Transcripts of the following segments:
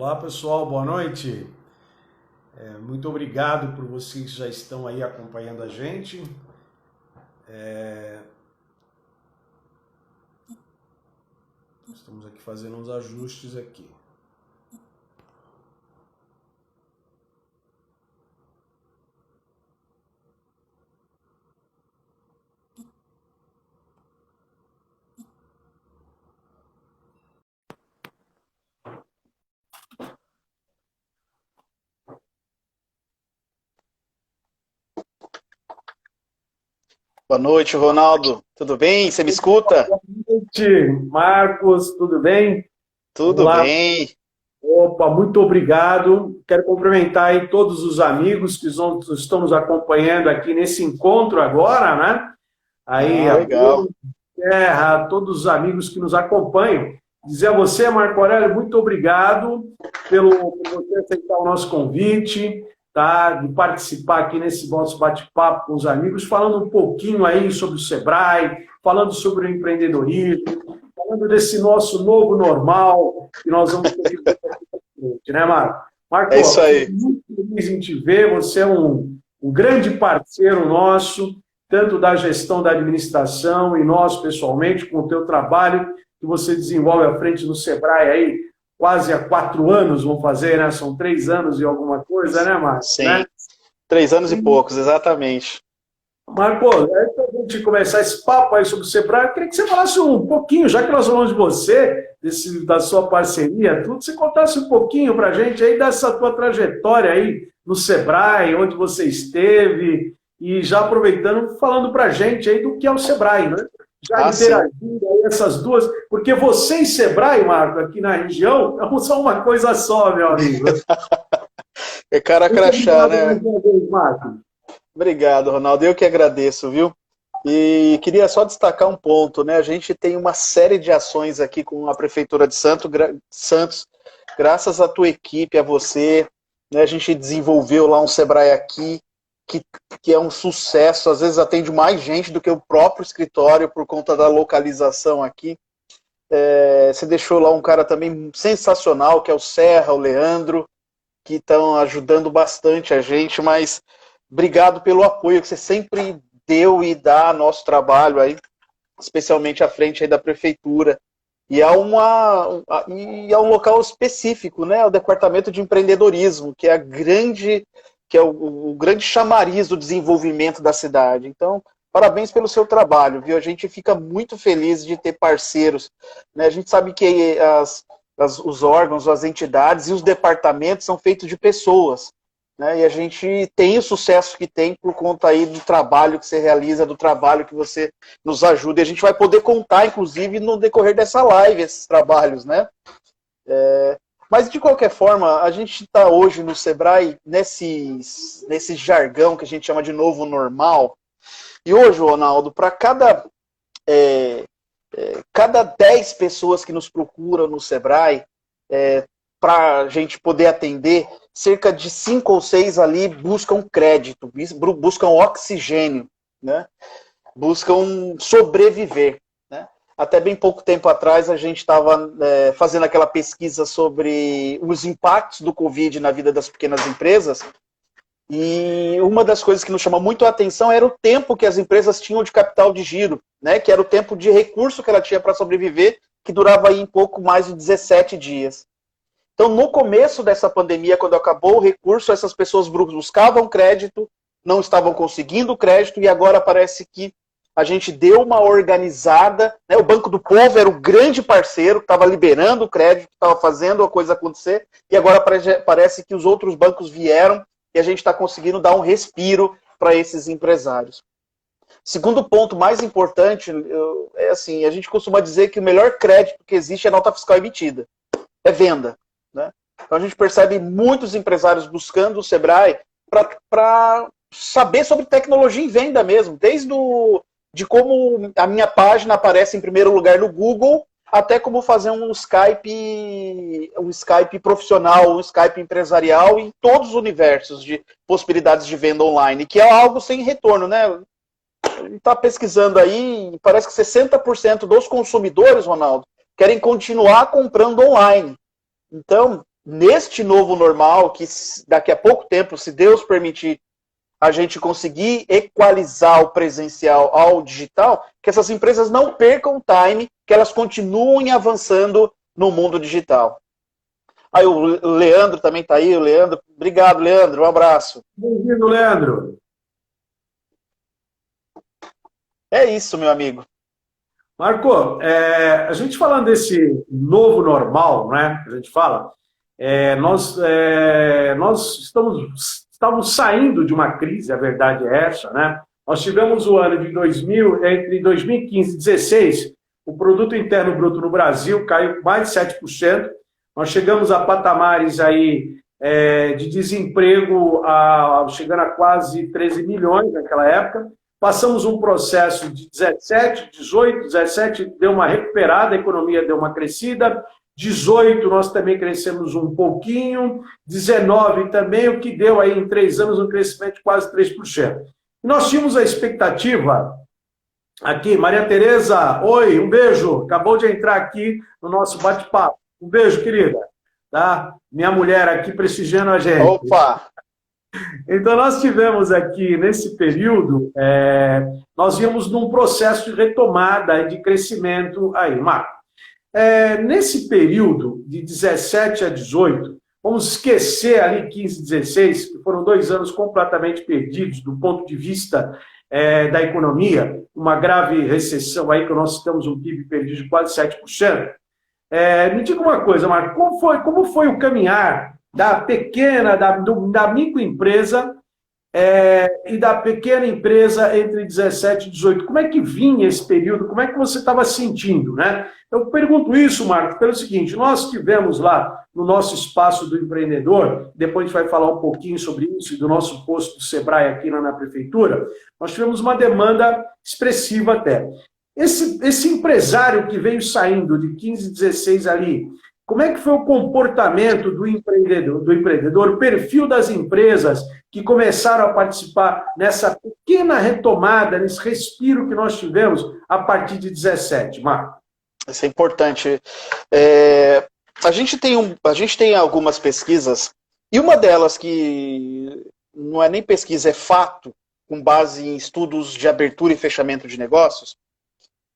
Olá pessoal, boa noite. Muito obrigado por vocês que já estão aí acompanhando a gente. Estamos aqui fazendo uns ajustes aqui. Boa noite, Ronaldo. Tudo bem? Você me escuta? Boa noite, Marcos, tudo bem? Vamos Tudo lá. bem. Opa, muito obrigado. Quero cumprimentar aí todos os amigos que estão nos acompanhando aqui nesse encontro agora, né? Aí, Ah, a legal. Bruno, Terra, todos os amigos que nos acompanham. Dizer a você, Marco Aurélio, muito obrigado por você aceitar o nosso convite, tá? De participar aqui nesse nosso bate-papo com os amigos, falando um pouquinho aí sobre o Sebrae, falando sobre o empreendedorismo, falando desse nosso novo normal que nós vamos ter que ver daqui para frente, né, Marco? É isso Marco, aí. muito feliz em te ver, você é um grande parceiro nosso, tanto da gestão da administração e nós, pessoalmente, com o teu trabalho que você desenvolve à frente do Sebrae aí, quase há 4 anos, vão fazer, né? São 3 anos e alguma coisa, né, Marco? Sim. Né? 3 anos e E, poucos, exatamente. Marco, antes da gente começar esse papo aí sobre o Sebrae, eu queria que você falasse um pouquinho, já que nós falamos de você, da sua parceria, tudo, você contasse um pouquinho para a gente aí dessa tua trajetória aí no Sebrae, onde você esteve, e já aproveitando, falando para a gente aí do que é o Sebrae, né? Já Ah, sim. interagindo aí essas duas, porque você e Sebrae, Marco, aqui na região, são uma coisa só, meu amigo. É cara Muito crachá, obrigado mais né? uma vez, Marco. Obrigado, Ronaldo. Eu que agradeço, viu? E queria só destacar um ponto, né? A gente tem uma série de ações aqui com a Prefeitura de Santos, graças à tua equipe, a você, né? A gente desenvolveu lá um Sebrae aqui, que, que é um sucesso, às vezes atende mais gente do que o próprio escritório por conta da localização aqui. Você deixou lá um cara também sensacional, que é o Serra, o Leandro, que estão ajudando bastante a gente, mas obrigado pelo apoio que você sempre deu e dá ao nosso trabalho aí, especialmente à frente aí da prefeitura. E é um local específico, né? O departamento de empreendedorismo, que é o grande chamariz do desenvolvimento da cidade. Então, parabéns pelo seu trabalho, viu? A gente fica muito feliz de ter parceiros, né? A gente sabe que os órgãos, as entidades e os departamentos são feitos de pessoas, né? E a gente tem o sucesso que tem por conta aí do trabalho que você realiza, do trabalho que você nos ajuda. E a gente vai poder contar, inclusive, no decorrer dessa live, esses trabalhos, né? Mas, de qualquer forma, a gente está hoje no Sebrae nesse jargão que a gente chama de novo normal. E hoje, Ronaldo, para cada 10 pessoas que nos procuram no Sebrae, para a gente poder atender, cerca de 5 ou 6 ali buscam crédito, buscam oxigênio, né? Buscam sobreviver. Né? Até bem pouco tempo atrás, a gente estava fazendo aquela pesquisa sobre os impactos do Covid na vida das pequenas empresas, e uma das coisas que nos chama muito a atenção era o tempo que as empresas tinham de capital de giro, né? Que era o tempo de recurso que ela tinha para sobreviver, que durava aí em pouco mais de 17 dias. Então, no começo dessa pandemia, quando acabou o recurso, essas pessoas buscavam crédito, não estavam conseguindo crédito, e agora parece que a gente deu uma organizada, né? O Banco do Povo era o grande parceiro, que estava liberando o crédito, estava fazendo a coisa acontecer, e agora parece que os outros bancos vieram e a gente está conseguindo dar um respiro para esses empresários. Segundo ponto mais importante, é assim, a gente costuma dizer que o melhor crédito que existe é a nota fiscal emitida, é venda. Né? Então a gente percebe muitos empresários buscando o Sebrae para saber sobre tecnologia em venda mesmo, de como a minha página aparece em primeiro lugar no Google, até como fazer um Skype profissional, um Skype empresarial em todos os universos de possibilidades de venda online, que é algo sem retorno, né? A gente está pesquisando aí, parece que 60% dos consumidores, Ronaldo, querem continuar comprando online. Então, neste novo normal, que daqui a pouco tempo, se Deus permitir, a gente conseguir equalizar o presencial ao digital, que essas empresas não percam o time, que elas continuem avançando no mundo digital. Aí o Leandro também está aí, o Leandro. Obrigado, Leandro, um abraço. Bem-vindo, Leandro. É isso, meu amigo. Marco, a gente falando desse novo normal, né, que a gente fala, nós estamos saindo de uma crise, a verdade é essa, né? Nós tivemos o ano de 2000, entre 2015 e 2016, o produto interno bruto no Brasil caiu mais de 7%. Nós chegamos a patamares aí de desemprego chegando a quase 13 milhões naquela época. Passamos um processo de 17, 18, 17 deu uma recuperada, a economia deu uma crescida. 18 nós também crescemos um pouquinho, 19 também, o que deu aí em 3 anos um crescimento de quase 3%. E nós tínhamos a expectativa, aqui, Maria Tereza, oi, um beijo, acabou de entrar aqui no nosso bate-papo. Um beijo, querida. Tá? Minha mulher aqui prestigiando a gente. Opa! Então, nós tivemos aqui, nesse período, nós íamos num processo de retomada e de crescimento aí, Marco. Nesse período, de 17 a 18, vamos esquecer ali 15 e 16, que foram 2 anos completamente perdidos do ponto de vista da economia, uma grave recessão aí, que nós temos um PIB perdido de quase 7%. Me diga uma coisa, Marco, como foi o caminhar da pequena, da microempresa e da pequena empresa entre 17 e 18? Como é que vinha esse período? Como é que você estava sentindo, né? Eu pergunto isso, Marco, pelo seguinte, nós tivemos lá no nosso espaço do empreendedor, depois a gente vai falar um pouquinho sobre isso, e do nosso posto do Sebrae aqui na prefeitura, nós tivemos uma demanda expressiva até. Esse empresário que veio saindo de 15, 16 ali, como é que foi o comportamento do empreendedor, o perfil das empresas que começaram a participar nessa pequena retomada, nesse respiro que nós tivemos a partir de 17, Marco? Isso é importante. A gente tem algumas pesquisas, e uma delas que não é nem pesquisa, é fato, com base em estudos de abertura e fechamento de negócios,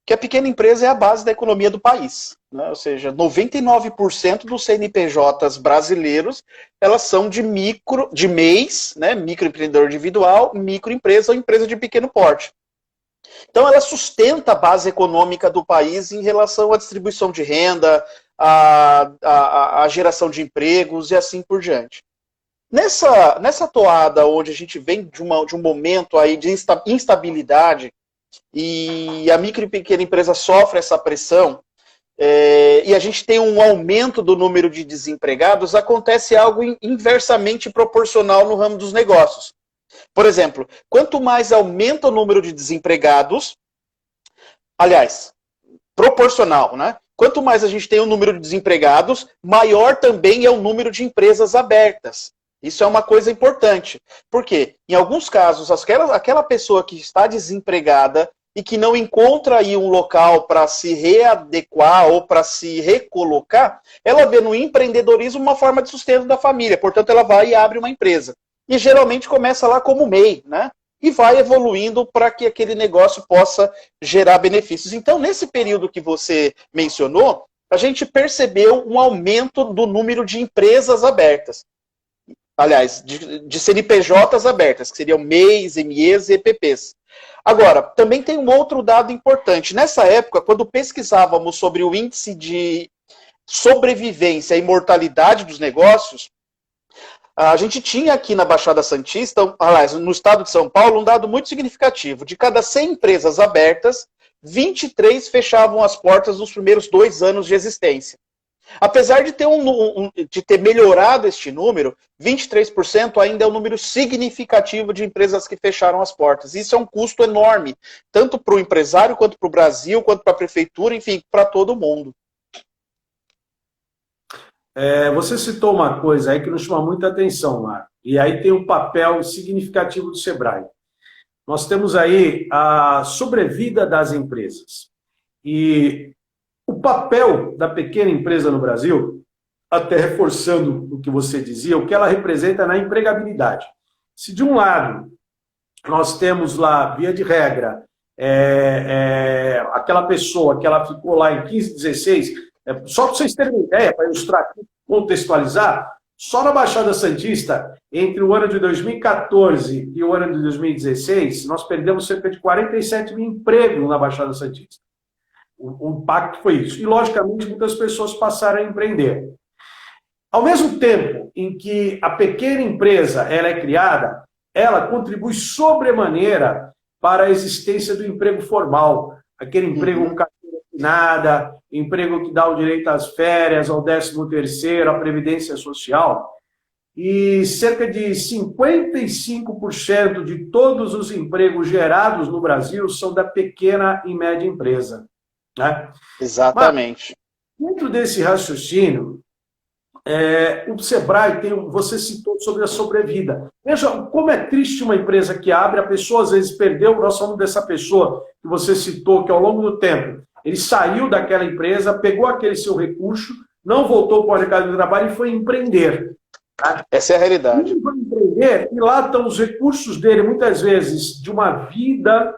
que a pequena empresa é a base da economia do país, né? Ou seja, 99% dos CNPJs brasileiros, elas são de MEIs, né? Microempreendedor individual, microempresa ou empresa de pequeno porte. Então ela sustenta a base econômica do país em relação à distribuição de renda, à geração de empregos e assim por diante. Nessa toada onde a gente vem de um momento aí de instabilidade, e a micro e pequena empresa sofre essa pressão, e a gente tem um aumento do número de desempregados, acontece algo inversamente proporcional no ramo dos negócios. Por exemplo, quanto mais aumenta o número de desempregados, aliás, proporcional, né? Quanto mais a gente tem o número de desempregados, maior também é o número de empresas abertas. Isso é uma coisa importante. Por quê? Em alguns casos, aquela pessoa que está desempregada e que não encontra aí um local para se readequar ou para se recolocar, ela vê no empreendedorismo uma forma de sustento da família. Portanto, ela vai e abre uma empresa. E geralmente começa lá como MEI, né? E vai evoluindo para que aquele negócio possa gerar benefícios. Então, nesse período que você mencionou, a gente percebeu um aumento do número de empresas abertas. Aliás, de CNPJs abertas, que seriam MEIs, MEs e EPPs. Agora, também tem um outro dado importante. Nessa época, quando pesquisávamos sobre o índice de sobrevivência e mortalidade dos negócios, a gente tinha aqui na Baixada Santista, aliás, no estado de São Paulo, um dado muito significativo. De cada 100 empresas abertas, 23 fechavam as portas nos primeiros 2 anos de existência. Apesar de ter melhorado este número, 23% ainda é um número significativo de empresas que fecharam as portas. Isso é um custo enorme, tanto para o empresário, quanto para o Brasil, quanto para a prefeitura, enfim, para todo mundo. Você citou uma coisa aí que nos chama muita atenção, Marco, e aí tem um papel significativo do Sebrae. Nós temos aí a sobrevida das empresas. E o papel da pequena empresa no Brasil, até reforçando o que você dizia, o que ela representa na empregabilidade. Se de um lado nós temos lá, via de regra, aquela pessoa que ela ficou lá em 15, 16, só para vocês terem uma ideia, para ilustrar, contextualizar, só na Baixada Santista, entre o ano de 2014 e o ano de 2016, nós perdemos cerca de 47 mil empregos na Baixada Santista. O impacto foi isso. E, logicamente, muitas pessoas passaram a empreender. Ao mesmo tempo em que a pequena empresa ela é criada, ela contribui sobremaneira para a existência do emprego formal, aquele emprego com carteira assinada, emprego que dá o direito às férias, ao 13º, à previdência social. E cerca de 55% de todos os empregos gerados no Brasil são da pequena e média empresa. Né? Exatamente. Mas, dentro desse raciocínio, o Sebrae você citou sobre a sobrevida. Veja como é triste uma empresa que abre, a pessoa às vezes perdeu, nós falamos dessa pessoa que você citou, que ao longo do tempo, ele saiu daquela empresa, pegou aquele seu recurso, não voltou para o mercado de trabalho e foi empreender. Tá? Essa é a realidade. Ele foi empreender e lá estão os recursos dele, muitas vezes, de uma vida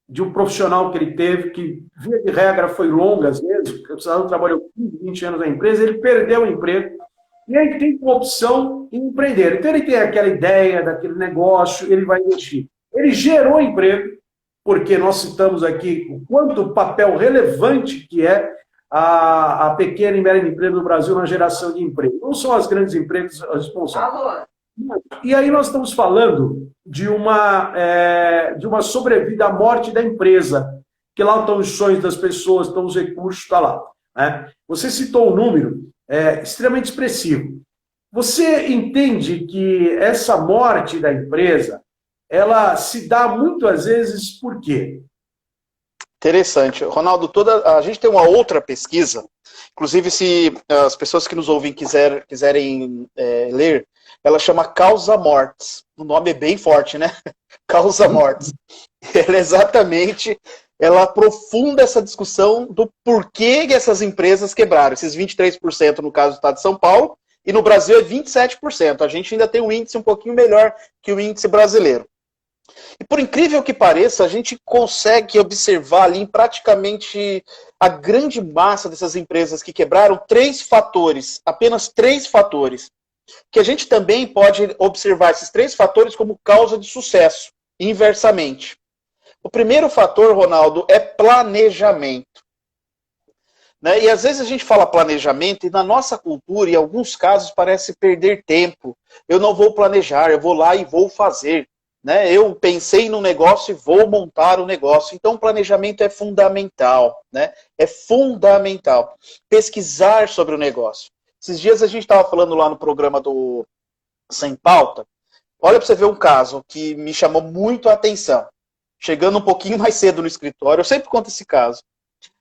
de um profissional que ele teve, que, via de regra, foi longa, às vezes, porque o cidadão trabalhou 15, 20 anos na empresa, ele perdeu o emprego, e aí tem uma opção em empreender. Então ele tem aquela ideia daquele negócio, ele vai investir. Ele gerou emprego, porque nós citamos aqui o quanto papel relevante que é a pequena e média empresa no Brasil na geração de emprego. Não são as grandes empresas responsáveis. E aí nós estamos falando de uma sobrevida à morte da empresa, que lá estão os sonhos das pessoas, estão os recursos, está lá. Né? Você citou um número extremamente expressivo. Você entende que essa morte da empresa, ela se dá muitas vezes por quê? Interessante. Ronaldo, a gente tem uma outra pesquisa, inclusive se as pessoas que nos ouvem quiserem ler, ela chama Causa Mortes. O nome é bem forte, né? Causa Mortes. Ela aprofunda essa discussão do porquê que essas empresas quebraram. Esses 23% no caso do estado de São Paulo, e no Brasil é 27%. A gente ainda tem um índice um pouquinho melhor que o índice brasileiro. E por incrível que pareça, a gente consegue observar ali em praticamente a grande massa dessas empresas que quebraram apenas três fatores, que a gente também pode observar esses três fatores como causa de sucesso, inversamente. O primeiro fator, Ronaldo, é planejamento. Né? E às vezes a gente fala planejamento e na nossa cultura, em alguns casos, parece perder tempo. Eu não vou planejar, eu vou lá e vou fazer. Né? Eu pensei no negócio e vou montar o negócio. Então, o planejamento é fundamental. Né? É fundamental. Pesquisar sobre o negócio. Esses dias a gente estava falando lá no programa do Sem Pauta. Olha para você ver um caso que me chamou muito a atenção. Chegando um pouquinho mais cedo no escritório, eu sempre conto esse caso.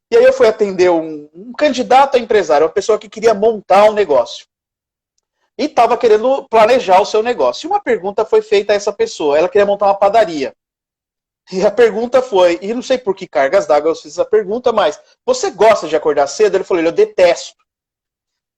E aí eu fui atender um candidato a empresário, uma pessoa que queria montar um negócio. E estava querendo planejar o seu negócio. E uma pergunta foi feita a essa pessoa. Ela queria montar uma padaria. E a pergunta foi, e não sei por que cargas d'água eu fiz essa pergunta, mas você gosta de acordar cedo? Ele falou, eu detesto.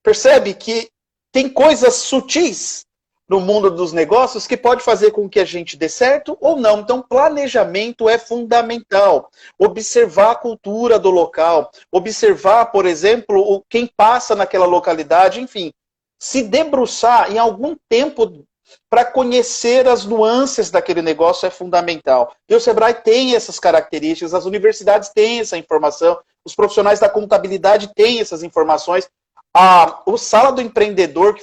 Percebe que tem coisas sutis no mundo dos negócios que pode fazer com que a gente dê certo ou não. Então, planejamento é fundamental. Observar a cultura do local, observar, por exemplo, quem passa naquela localidade, enfim. Se debruçar em algum tempo para conhecer as nuances daquele negócio é fundamental. E o Sebrae tem essas características, as universidades têm essa informação, os profissionais da contabilidade têm essas informações. O Sala do Empreendedor,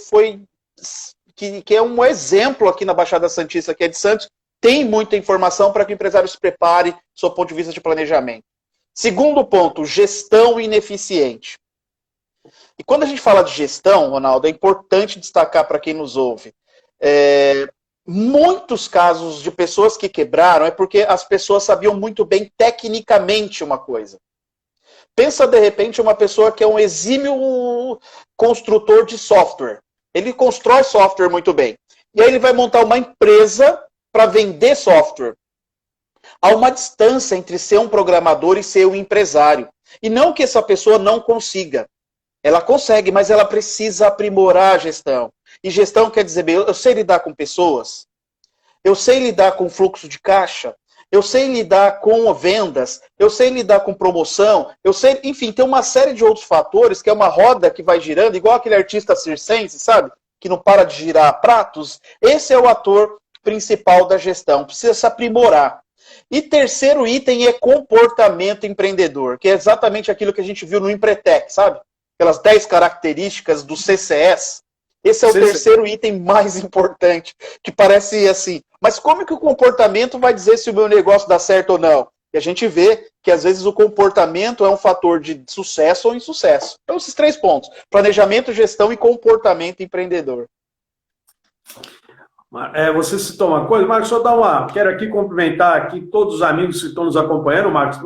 que é um exemplo aqui na Baixada Santista, que é de Santos, tem muita informação para que o empresário se prepare do seu ponto de vista de planejamento. Segundo ponto, gestão ineficiente. E quando a gente fala de gestão, Ronaldo, é importante destacar para quem nos ouve. Muitos casos de pessoas que quebraram é porque as pessoas sabiam muito bem tecnicamente uma coisa. Pensa, de repente, uma pessoa que é um exímio construtor de software. Ele constrói software muito bem. E aí ele vai montar uma empresa para vender software. Há uma distância entre ser um programador e ser um empresário. E não que essa pessoa não consiga. Ela consegue, mas ela precisa aprimorar a gestão. E gestão quer dizer, bem, eu sei lidar com pessoas, eu sei lidar com fluxo de caixa, eu sei lidar com vendas, eu sei lidar com promoção, eu sei, enfim, tem uma série de outros fatores que é uma roda que vai girando, igual aquele artista circense, sabe? Que não para de girar pratos. Esse é o ator principal da gestão, precisa se aprimorar. E terceiro item é comportamento empreendedor, que é exatamente aquilo que a gente viu no Empretec, sabe? Aquelas 10 características do CCS. Esse é o terceiro item mais importante, que parece assim, mas como que o comportamento vai dizer se o meu negócio dá certo ou não? E a gente vê que às vezes o comportamento é um fator de sucesso ou insucesso. Então esses 3 pontos, planejamento, gestão e comportamento empreendedor. Você citou uma coisa, Marcos, quero aqui cumprimentar aqui todos os amigos que estão nos acompanhando, Marcos,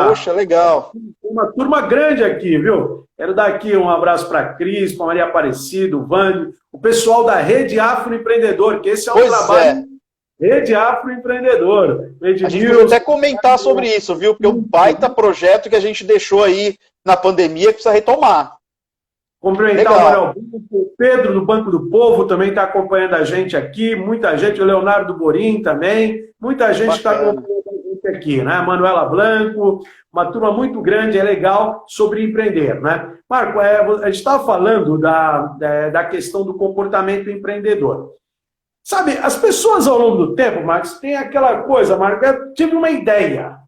Poxa, legal. Uma turma grande aqui, viu? Quero dar aqui um abraço para a Cris, para a Maria Aparecida, o Vande, o pessoal da Rede Afroempreendedor, que esse é um trabalho. Rede Afroempreendedor. A gente pode até comentar sobre isso, viu? Porque é um baita projeto que a gente deixou aí na pandemia que precisa retomar. Cumprimentar o Manuel Branco, o Pedro do Banco do Povo também está acompanhando a gente aqui, muita gente, o Leonardo Borim também, muita gente está acompanhando a gente aqui, né? Manuela Blanco, uma turma muito grande, é legal, sobre empreender, né? Marco, a gente estava falando da questão do comportamento empreendedor. Sabe, as pessoas ao longo do tempo, Marcos, tem aquela coisa, Marco, eu tive uma ideia.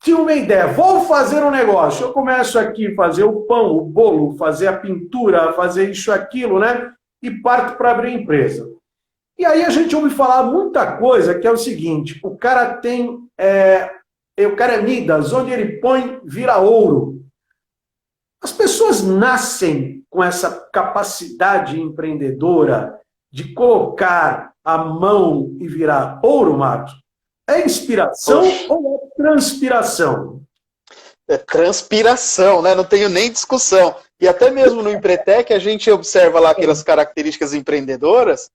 Tive uma ideia, vou fazer um negócio. Eu começo aqui a fazer o pão, o bolo, fazer a pintura, fazer isso, aquilo, né? E parto para abrir empresa. E aí a gente ouve falar muita coisa, que é o seguinte, o cara tem, o cara é Midas, onde ele põe, vira ouro. As pessoas nascem com essa capacidade empreendedora de colocar a mão e virar ouro, Marcos? É inspiração ou é transpiração? É transpiração, né? Não tenho nem discussão. E até mesmo no Empretec, a gente observa lá aquelas características empreendedoras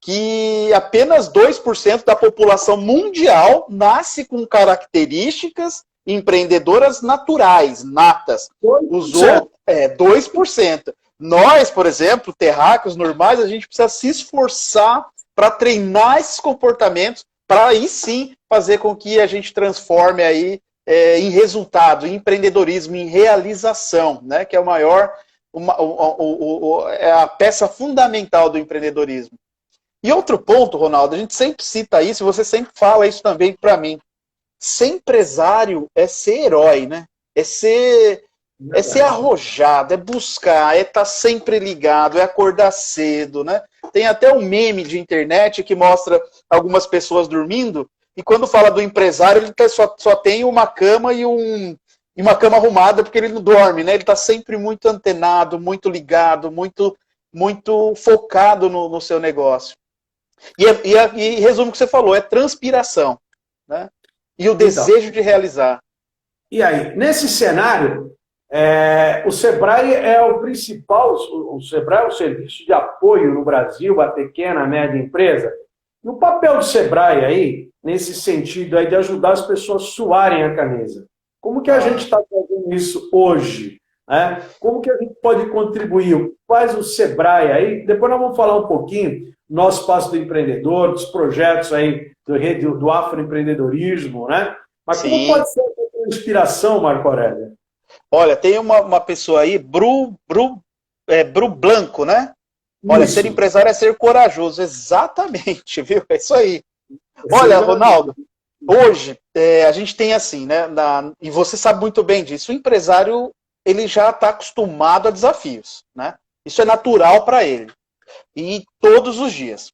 que apenas 2% da população mundial nasce com características empreendedoras naturais, natas. Os outros, 2%. Nós, por exemplo, terráqueos normais, a gente precisa se esforçar para treinar esses comportamentos para aí sim fazer com que a gente transforme aí em resultado, em empreendedorismo, em realização, né? Que é o maior, é a peça fundamental do empreendedorismo. E outro ponto, Ronaldo, a gente sempre cita isso, você sempre fala isso também para mim. Ser empresário é ser herói, né? É ser arrojado, é buscar, é estar sempre ligado, é acordar cedo, né? Tem até um meme de internet que mostra algumas pessoas dormindo e quando fala do empresário, ele só tem uma cama e uma cama arrumada porque ele não dorme, né? Ele está sempre muito antenado, muito ligado, muito focado no seu negócio. E resumo o que você falou, é transpiração, né? E o desejo de realizar. E aí, nesse cenário, o Sebrae é o principal, o Sebrae é o serviço de apoio no Brasil à pequena, média empresa. E o papel do Sebrae aí, nesse sentido aí de ajudar as pessoas a suarem a camisa. Como que a gente está fazendo isso hoje? Né? Como que a gente pode contribuir? Faz o Sebrae aí, depois nós vamos falar um pouquinho do nosso Espaço do Empreendedor, dos projetos aí do afroempreendedorismo, né? Mas como pode ser a inspiração, Marco Aurélio? Olha, tem uma pessoa aí, Bru Blanco, né? Olha, ser empresário é ser corajoso. Exatamente, viu? É isso aí. Olha, Ronaldo, hoje a gente tem assim, né? E você sabe muito bem disso, o empresário ele já está acostumado a desafios, né? Isso é natural para ele. E todos os dias.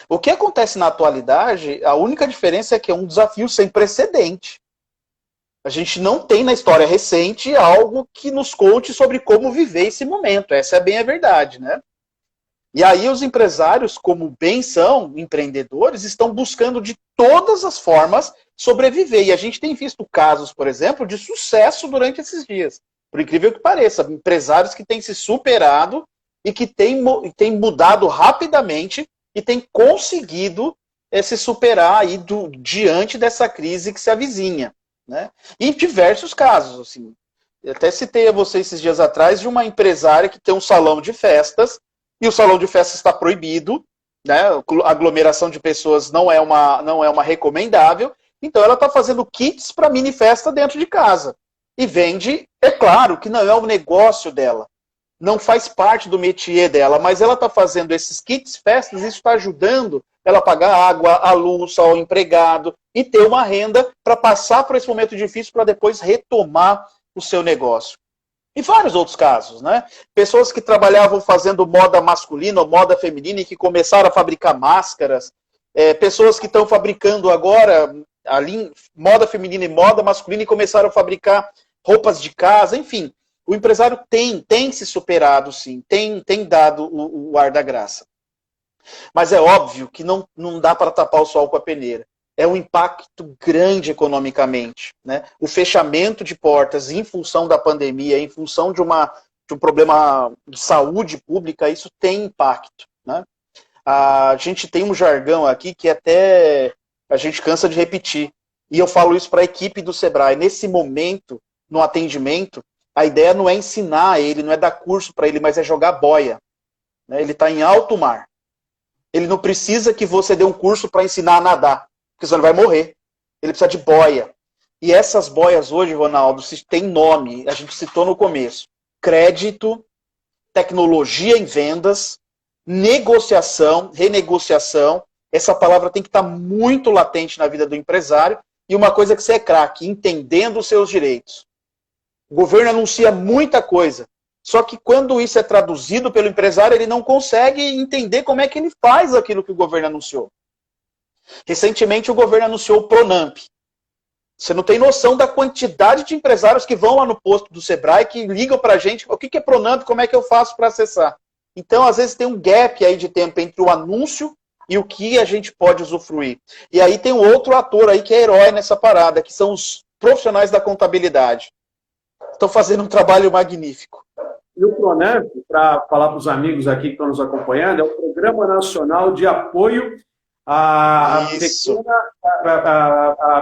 O que acontece na atualidade, a única diferença é que é um desafio sem precedente. A gente não tem na história recente algo que nos conte sobre como viver esse momento. Essa é bem a verdade, né? E aí os empresários, como bem são empreendedores, estão buscando de todas as formas sobreviver. E a gente tem visto casos, por exemplo, de sucesso durante esses dias. Por incrível que pareça, empresários que têm se superado e que têm mudado rapidamente e têm conseguido se superar aí diante dessa crise que se avizinha. Né? E diversos casos, assim. Eu até citei a você esses dias atrás de uma empresária que tem um salão de festas, e o salão de festas está proibido, né? A aglomeração de pessoas não é uma recomendável, então ela está fazendo kits para mini festa dentro de casa. E vende, é claro que não é o negócio dela, não faz parte do métier dela, mas ela está fazendo esses kits festas, isso está ajudando ela a pagar água, a luz, ao empregado, e ter uma renda para passar por esse momento difícil para depois retomar o seu negócio. E vários outros casos, né? Pessoas que trabalhavam fazendo moda masculina ou moda feminina e que começaram a fabricar máscaras, pessoas que estão fabricando agora moda feminina e moda masculina e começaram a fabricar roupas de casa, enfim. O empresário tem se superado, sim, tem dado o ar da graça. Mas é óbvio que não dá para tapar o sol com a peneira. É um impacto grande economicamente, né? O fechamento de portas em função da pandemia, em função de um problema de saúde pública, isso tem impacto, né? A gente tem um jargão aqui que até a gente cansa de repetir. E eu falo isso para a equipe do Sebrae. Nesse momento, no atendimento, a ideia não é ensinar ele, não é dar curso para ele, mas é jogar boia, né? Ele está em alto mar. Ele não precisa que você dê um curso para ensinar a nadar, porque senão ele vai morrer. Ele precisa de boia. E essas boias hoje, Ronaldo, tem nome, a gente citou no começo. Crédito, tecnologia em vendas, negociação, renegociação. Essa palavra tem que estar muito latente na vida do empresário. E uma coisa que você é craque, entendendo os seus direitos. O governo anuncia muita coisa. Só que quando isso é traduzido pelo empresário, ele não consegue entender como é que ele faz aquilo que o governo anunciou. Recentemente o governo anunciou o Pronamp. Você não tem noção da quantidade de empresários que vão lá no posto do Sebrae, que ligam para a gente, o que é Pronamp, como é que eu faço para acessar? Então, às vezes tem um gap aí de tempo entre o anúncio e o que a gente pode usufruir. E aí tem um outro ator aí que é herói nessa parada, que são os profissionais da contabilidade. Estão fazendo um trabalho magnífico. E o Pronamp, para falar para os amigos aqui que estão nos acompanhando, é o Programa Nacional de Apoio à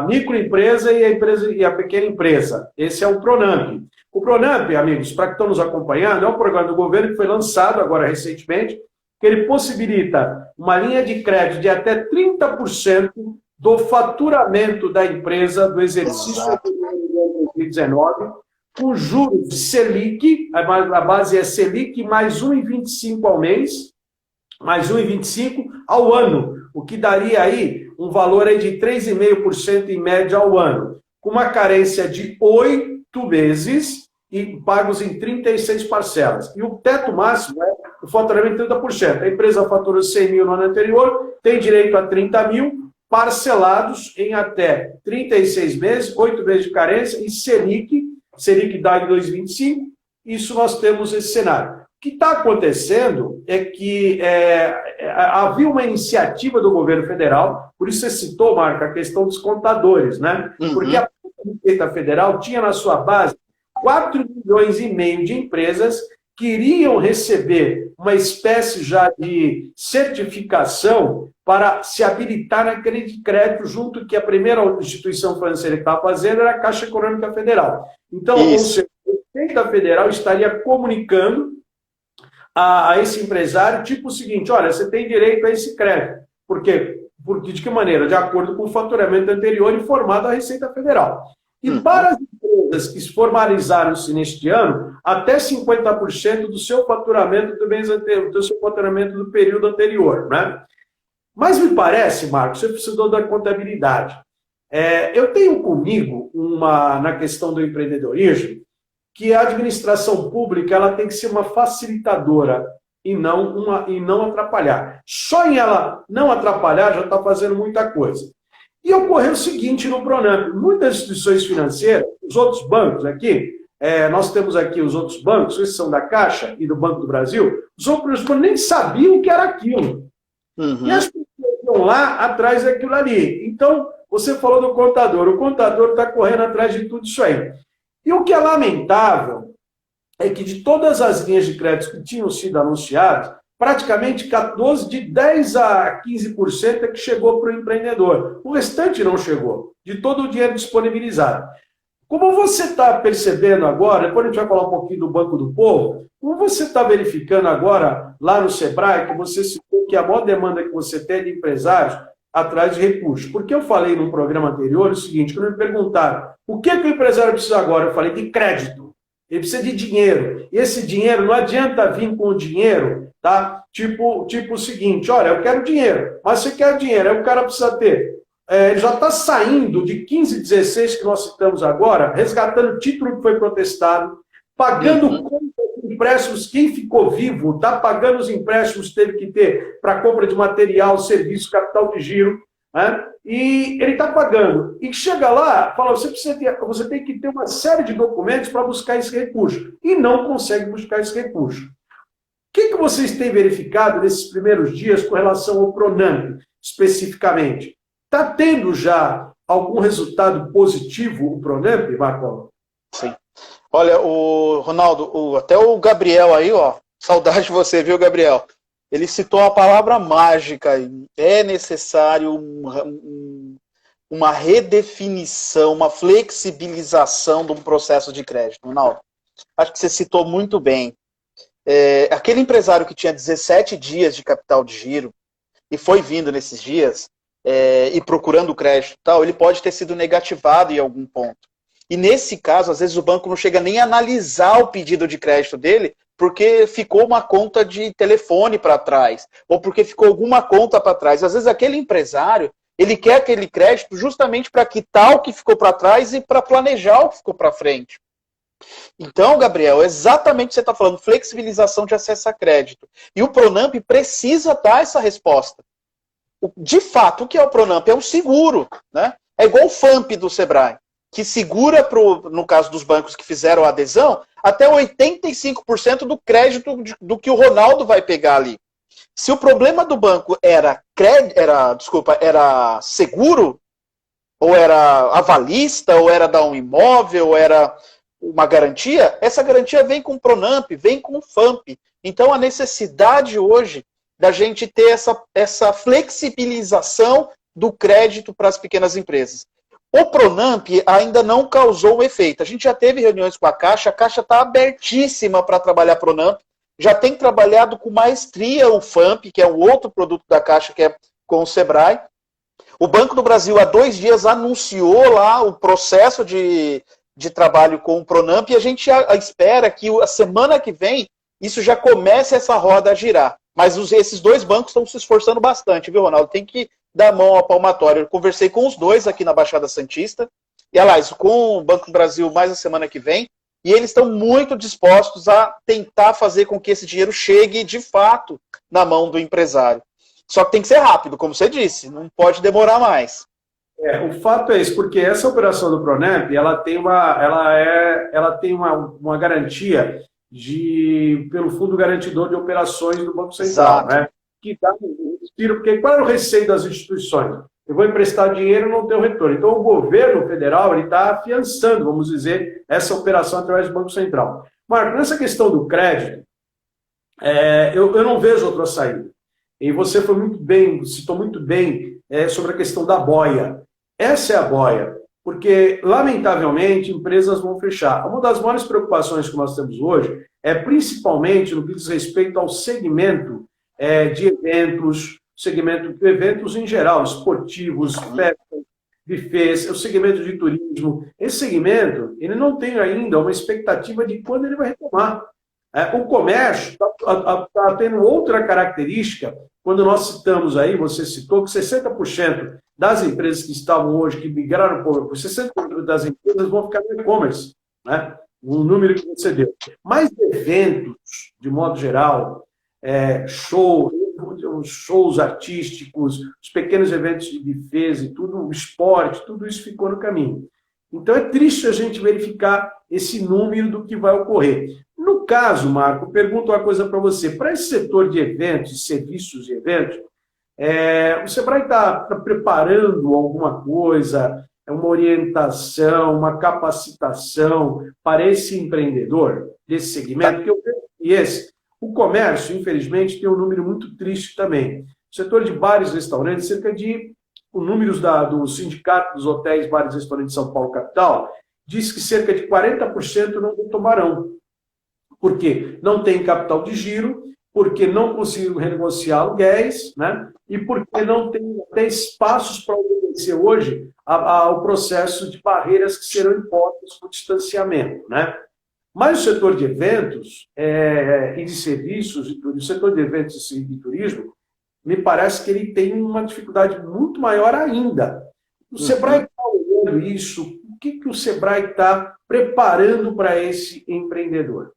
microempresa e a pequena empresa. Esse é o Pronamp. O Pronamp, amigos, para que estão nos acompanhando, é um programa do governo que foi lançado agora recentemente, que ele possibilita uma linha de crédito de até 30% do faturamento da empresa do exercício de 2019, com juros de Selic, a base é Selic, mais 1,25 ao mês, mais 1,25 ao ano, o que daria aí um valor aí de 3,5% em média ao ano, com uma carência de 8 meses e pagos em 36 parcelas. E o teto máximo é o faturamento de 30%. A empresa faturou 100 mil no ano anterior, tem direito a 30 mil, parcelados em até 36 meses, 8 meses de carência e Selic dá em 2,25, isso nós temos esse cenário. O que está acontecendo é que havia uma iniciativa do governo federal, por isso você citou, Marco, a questão dos contadores, né? Uhum. Porque a Receita Federal tinha na sua base 4,5 milhões de empresas que iriam receber uma espécie já de certificação para se habilitar naquele crédito, junto que a primeira instituição financeira que estava fazendo era a Caixa Econômica Federal. Então, ou seja, a Receita Federal estaria comunicando a esse empresário, tipo o seguinte, olha, você tem direito a esse crédito. Por quê? Porque, de que maneira? De acordo com o faturamento anterior informado à Receita Federal. E para as empresas que se formalizaram-se neste ano, até 50% do seu faturamento do mês anterior, do seu faturamento do período anterior, né? Mas me parece, Marcos, você precisou da contabilidade. Eu tenho comigo, na questão do empreendedorismo, que a administração pública ela tem que ser uma facilitadora e não atrapalhar. Só em ela não atrapalhar já está fazendo muita coisa. E ocorreu o seguinte no Pronamp. Muitas instituições financeiras, os outros bancos aqui, nós temos aqui os outros bancos, esses são da Caixa e do Banco do Brasil, os outros bancos nem sabiam o que era aquilo. Uhum. E as pessoas estão lá atrás daquilo ali. Então, você falou do contador. O contador está correndo atrás de tudo isso aí. E o que é lamentável é que de todas as linhas de crédito que tinham sido anunciadas, praticamente 10 a 15% é que chegou para o empreendedor. O restante não chegou, de todo o dinheiro disponibilizado. Como você está percebendo agora, depois a gente vai falar um pouquinho do Banco do Povo, como você está verificando agora lá no Sebrae, que você citou que a maior demanda que você tem de empresários atrás de recursos? Porque eu falei num programa anterior o seguinte, quando me perguntaram o que o empresário precisa agora, eu falei de crédito. Ele precisa de dinheiro. E esse dinheiro, não adianta vir com o dinheiro, tá? Tipo o seguinte, olha, eu quero dinheiro, mas você quer dinheiro, aí o cara precisa ter. Ele já está saindo de 15, 16 que nós citamos agora, resgatando o título que foi protestado, pagando contas de empréstimos, quem ficou vivo, está pagando os empréstimos que teve que ter para compra de material, serviço, capital de giro, né? E ele está pagando. E chega lá, fala, você tem que ter uma série de documentos para buscar esse recurso. E não consegue buscar esse recurso. O que vocês têm verificado nesses primeiros dias com relação ao Pronampe, especificamente? Está tendo já algum resultado positivo o Pronampe, Marco? Sim. Olha, o Ronaldo, até o Gabriel aí, ó, saudade de você, viu, Gabriel? Ele citou a palavra mágica. É necessário uma redefinição, uma flexibilização de um processo de crédito. Ronaldo, acho que você citou muito bem. Aquele empresário que tinha 17 dias de capital de giro e foi vindo nesses dias e procurando crédito e tal, ele pode ter sido negativado em algum ponto. E nesse caso, às vezes o banco não chega nem a analisar o pedido de crédito dele, porque ficou uma conta de telefone para trás, ou porque ficou alguma conta para trás. Às vezes aquele empresário, ele quer aquele crédito justamente para quitar o que ficou para trás e para planejar o que ficou para frente. Então, Gabriel, exatamente o que você está falando, flexibilização de acesso a crédito. E o Pronampe precisa dar essa resposta. De fato, o que é o Pronampe? É um seguro, né? É igual o FAMP do Sebrae, que segura, no caso dos bancos que fizeram a adesão, até 85% do crédito do que o Ronaldo vai pegar ali. Se o problema do banco era seguro, ou era avalista, ou era dar um imóvel, ou era uma garantia, essa garantia vem com o Pronampe, vem com o FAMP. Então a necessidade hoje da gente ter essa flexibilização do crédito para as pequenas empresas. O Pronampe ainda não causou o efeito. A gente já teve reuniões com a Caixa está abertíssima para trabalhar Pronampe, já tem trabalhado com maestria o FAMP, que é um outro produto da Caixa, que é com o Sebrae. O Banco do Brasil, há 2 dias, anunciou lá o processo de trabalho com o Pronampe, e a gente espera que a semana que vem isso já comece essa roda a girar. Mas esses 2 bancos estão se esforçando bastante, viu, Ronaldo? Tem que dar mão ao palmatório. Eu conversei com os 2 aqui na Baixada Santista, e, aliás, com o Banco do Brasil mais a semana que vem, e eles estão muito dispostos a tentar fazer com que esse dinheiro chegue, de fato, na mão do empresário. Só que tem que ser rápido, como você disse, não pode demorar mais. O fato é isso, porque essa operação do Pronampe, ela tem uma garantia pelo Fundo Garantidor de Operações do Banco Central, né? Que dá um respiro, porque qual é o receio das instituições? Eu vou emprestar dinheiro e não tenho retorno. Então, o governo federal está afiançando, vamos dizer, essa operação através do Banco Central. Marco, nessa questão do crédito, eu não vejo outra saída. E você citou muito bem sobre a questão da boia. Essa é a boia, porque, lamentavelmente, empresas vão fechar. Uma das maiores preocupações que nós temos hoje é principalmente no que diz respeito ao segmento de eventos em geral, esportivos, festas, buffets, o segmento de turismo. Esse segmento, ele não tem ainda uma expectativa de quando ele vai retomar. O comércio está tendo outra característica, quando nós citamos aí, você citou que 60% das empresas que estavam hoje, que migraram para o 60% das empresas vão ficar no e-commerce, né? O número que você deu. Mas eventos, de modo geral, shows artísticos, os pequenos eventos de buffets e tudo, o esporte, tudo isso ficou no caminho. Então é triste a gente verificar esse número do que vai ocorrer. No caso, Marco, pergunto uma coisa para você. Para esse setor de eventos, de serviços de eventos, o Sebrae está preparando alguma coisa, uma orientação, uma capacitação para esse empreendedor desse segmento? Porque eu vejo que o comércio, infelizmente, tem um número muito triste também. O setor de bares e restaurantes, cerca de... Os números do Sindicato dos Hotéis, Bares e Restaurantes de São Paulo, capital, diz que cerca de 40% não retomarão. Por quê? Não tem capital de giro, porque não conseguiram renegociar aluguéis, né? E porque não tem até espaços para obedecer hoje ao processo de barreiras que serão impostas por distanciamento, né? Mas o setor de eventos e de serviços, o setor de eventos e de turismo, me parece que ele tem uma dificuldade muito maior ainda. O Sebrae está olhando isso, o que o Sebrae está preparando para esse empreendedor?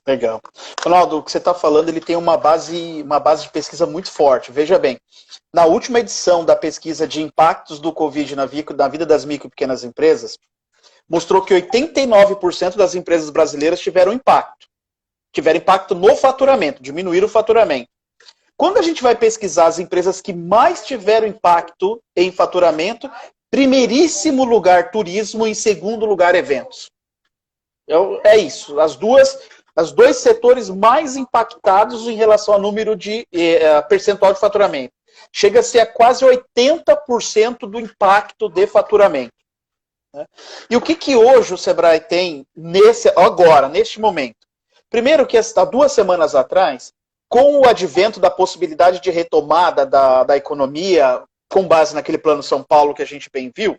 Legal. Ronaldo, o que você está falando, ele tem uma base de pesquisa muito forte. Veja bem, na última edição da pesquisa de impactos do Covid na vida das micro e pequenas empresas, mostrou que 89% das empresas brasileiras tiveram impacto. Tiveram impacto no faturamento, diminuíram o faturamento. Quando a gente vai pesquisar as empresas que mais tiveram impacto em faturamento, primeiríssimo lugar turismo, em segundo lugar eventos. É isso, os dois setores mais impactados em relação ao número de percentual de faturamento. Chega-se a quase 80% do impacto de faturamento. Né? E o que hoje o Sebrae tem neste momento? Primeiro que há 2 semanas atrás, com o advento da possibilidade de retomada da economia, com base naquele Plano São Paulo que a gente bem viu,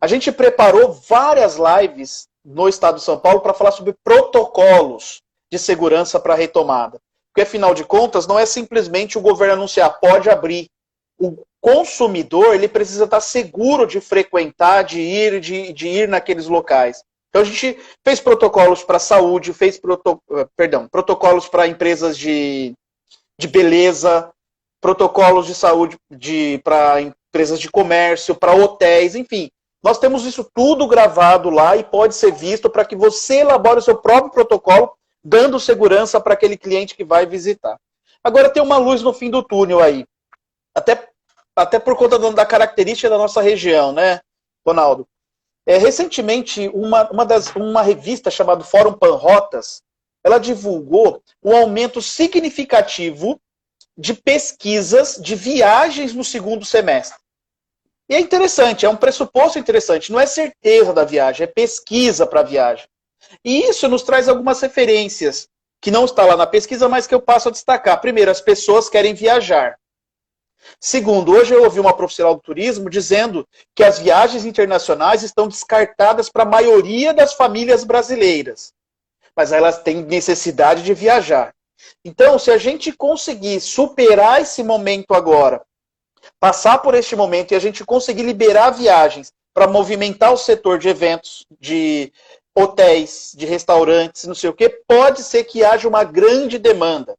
a gente preparou várias lives no estado de São Paulo para falar sobre protocolos de segurança para a retomada. Porque, afinal de contas, não é simplesmente o governo anunciar, pode abrir. O consumidor ele precisa estar seguro de frequentar, de ir naqueles locais. Então, a gente fez protocolos para saúde, fez protocolos para empresas de beleza, protocolos de saúde para empresas de comércio, para hotéis, enfim. Nós temos isso tudo gravado lá e pode ser visto para que você elabore o seu próprio protocolo, dando segurança para aquele cliente que vai visitar. Agora tem uma luz no fim do túnel aí. Até por conta da característica da nossa região, né, Ronaldo? Recentemente, uma revista chamada Fórum Panrotas, ela divulgou um aumento significativo de pesquisas de viagens no segundo semestre. E é interessante, é um pressuposto interessante, não é certeza da viagem, é pesquisa para a viagem. E isso nos traz algumas referências, que não está lá na pesquisa, mas que eu passo a destacar. Primeiro, as pessoas querem viajar. Segundo, hoje eu ouvi uma profissional do turismo dizendo que as viagens internacionais estão descartadas para a maioria das famílias brasileiras. Mas elas têm necessidade de viajar. Então, se a gente conseguir superar esse momento agora, passar por este momento e a gente conseguir liberar viagens para movimentar o setor de eventos, de hotéis, de restaurantes, não sei o que, pode ser que haja uma grande demanda.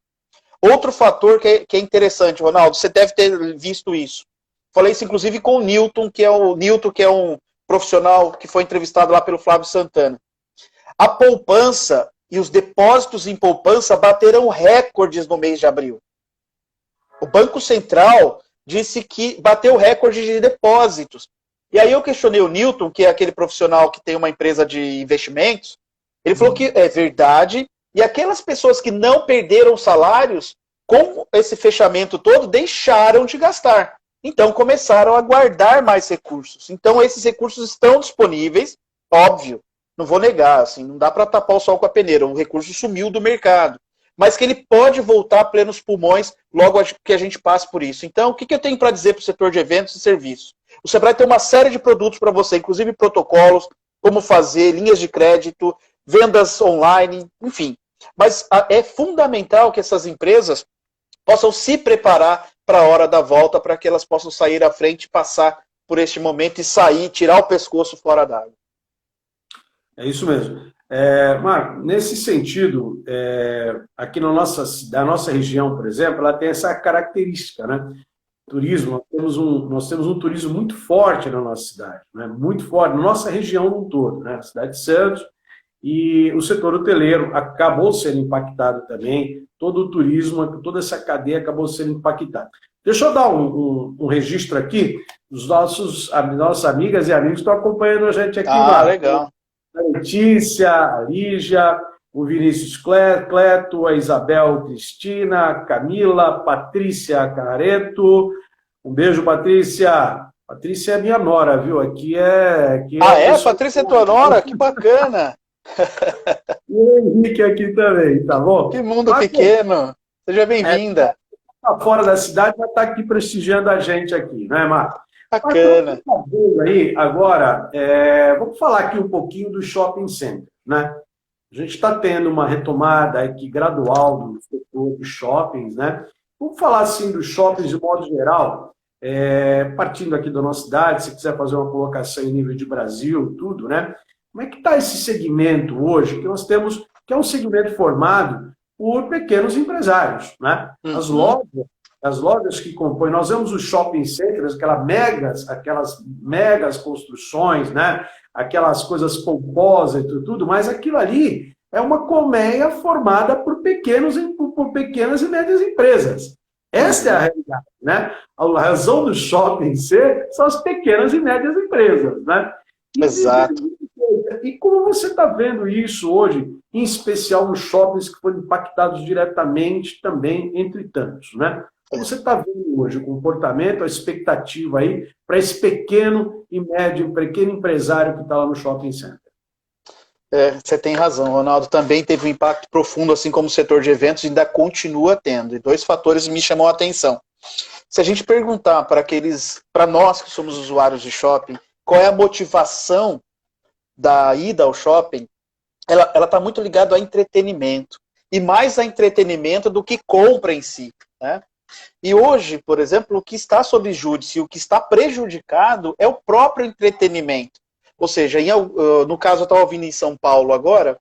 Outro fator que é interessante, Ronaldo, você deve ter visto isso. Falei isso inclusive com o Newton, que é um profissional que foi entrevistado lá pelo Flávio Santana. A poupança e os depósitos em poupança bateram recordes no mês de abril. O Banco Central disse que bateu recorde de depósitos. E aí eu questionei o Newton, que é aquele profissional que tem uma empresa de investimentos, ele falou que é verdade, e aquelas pessoas que não perderam salários, com esse fechamento todo, deixaram de gastar. Então começaram a guardar mais recursos. Então esses recursos estão disponíveis, óbvio, não vou negar, assim, não dá para tapar o sol com a peneira, o recurso sumiu do mercado. Mas que ele pode voltar a plenos pulmões logo que a gente passe por isso. Então, o que eu tenho para dizer para o setor de eventos e serviços? O Sebrae tem uma série de produtos para você, inclusive protocolos, como fazer, linhas de crédito, vendas online, enfim. Mas é fundamental que essas empresas possam se preparar para a hora da volta, para que elas possam sair à frente, passar por este momento e sair, tirar o pescoço fora d'água. É isso mesmo. Marco, nesse sentido, aqui na nossa região, por exemplo, ela tem essa característica, né? Turismo, nós temos um turismo muito forte na nossa cidade, né? Muito forte, na nossa região no todo, né? Na cidade de Santos, e o setor hoteleiro acabou sendo impactado também, todo o turismo, toda essa cadeia acabou sendo impactada. Deixa eu dar um registro aqui dos nossas amigas e amigos que estão acompanhando a gente aqui. Legal. A Letícia, a Lígia, o Vinícius Cleto, a Isabel Cristina, a Camila, Patrícia Canareto. Um beijo, Patrícia. Patrícia é minha nora, viu? Aqui Ah, é Patrícia é tua nora? Que bacana! E o Henrique aqui também, tá bom? Que mundo Mas, pequeno! Seja é, bem-vinda! tá fora da cidade, vai estar aqui prestigiando a gente aqui, né, Marco? Mas como você Bacana! está vendo aí, agora, vamos falar aqui um pouquinho do shopping center, né? A gente está tendo uma retomada aqui gradual do setor dos shoppings, né? Vamos falar assim dos shoppings de modo geral, partindo aqui da nossa cidade, se quiser fazer uma colocação em nível de Brasil, tudo, né? Como é que está esse segmento hoje que nós temos, que é um segmento formado por pequenos empresários, né? Uhum. As lojas que compõem, nós vemos os shopping centers, aquelas megas construções, né? Aquelas coisas pomposas e tudo, mas aquilo ali é uma colmeia formada por pequenas e médias empresas. Esta é a Uhum. realidade, né? A razão do shopping ser são as pequenas e médias empresas, né? E dizer, Exato. e como você está vendo isso hoje, em especial nos shoppings que foram impactados diretamente também, entre tantos, né? Como você está vendo hoje o comportamento, a expectativa aí para esse pequeno e médio, pequeno empresário que está lá no shopping center? Você tem razão, Ronaldo. Também teve um impacto profundo, assim como o setor de eventos, e ainda continua tendo. E dois fatores me chamam a atenção. Se a gente perguntar para nós que somos usuários de shopping, qual é a motivação da ida ao shopping, ela está muito ligada a entretenimento. E mais a entretenimento do que compra em si, né? E hoje, por exemplo, o que está sob júdice e o que está prejudicado é o próprio entretenimento. Ou seja, no caso, eu estava ouvindo em São Paulo agora,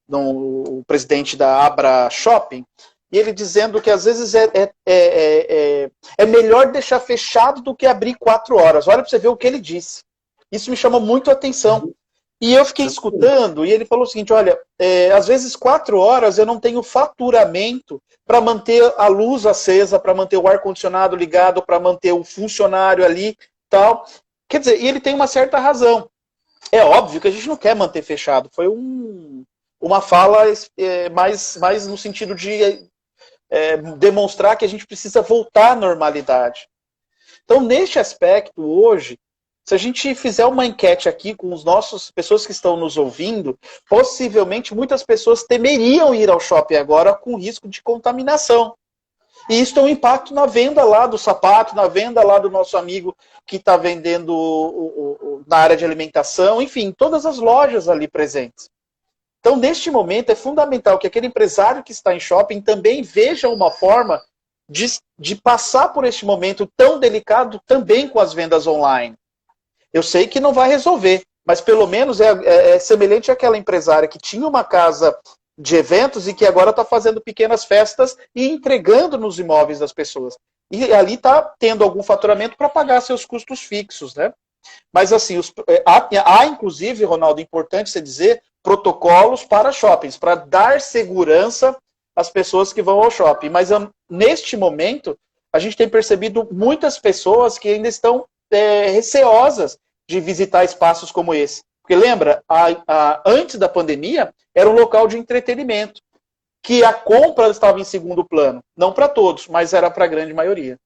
o presidente da Abra Shopping, e ele dizendo que às vezes é melhor deixar fechado do que abrir 4 horas. Olha para você ver o que ele disse. Isso me chama muito a atenção. E eu fiquei escutando, e ele falou o seguinte, olha, às vezes 4 horas eu não tenho faturamento para manter a luz acesa, para manter o ar-condicionado ligado, para manter o funcionário ali, tal. Quer dizer, e ele tem uma certa razão. É óbvio que a gente não quer manter fechado. Foi uma fala mais no sentido de demonstrar que a gente precisa voltar à normalidade. Então, neste aspecto, hoje, se a gente fizer uma enquete aqui com os nossos pessoas que estão nos ouvindo, possivelmente muitas pessoas temeriam ir ao shopping agora com risco de contaminação. E isso tem um impacto na venda lá do sapato, na venda lá do nosso amigo que está vendendo na área de alimentação, enfim, todas as lojas ali presentes. Então, neste momento, é fundamental que aquele empresário que está em shopping também veja uma forma de passar por este momento tão delicado também com as vendas online. Eu sei que não vai resolver, mas pelo menos é semelhante àquela empresária que tinha uma casa de eventos e que agora está fazendo pequenas festas e entregando nos imóveis das pessoas. E ali está tendo algum faturamento para pagar seus custos fixos, né? Mas assim, há inclusive, Ronaldo, importante você dizer, protocolos para shoppings, para dar segurança às pessoas que vão ao shopping. Mas neste momento, a gente tem percebido muitas pessoas que ainda estão receosas de visitar espaços como esse. Porque lembra, antes da pandemia, era um local de entretenimento, que a compra estava em segundo plano. Não para todos, mas era para a grande maioria.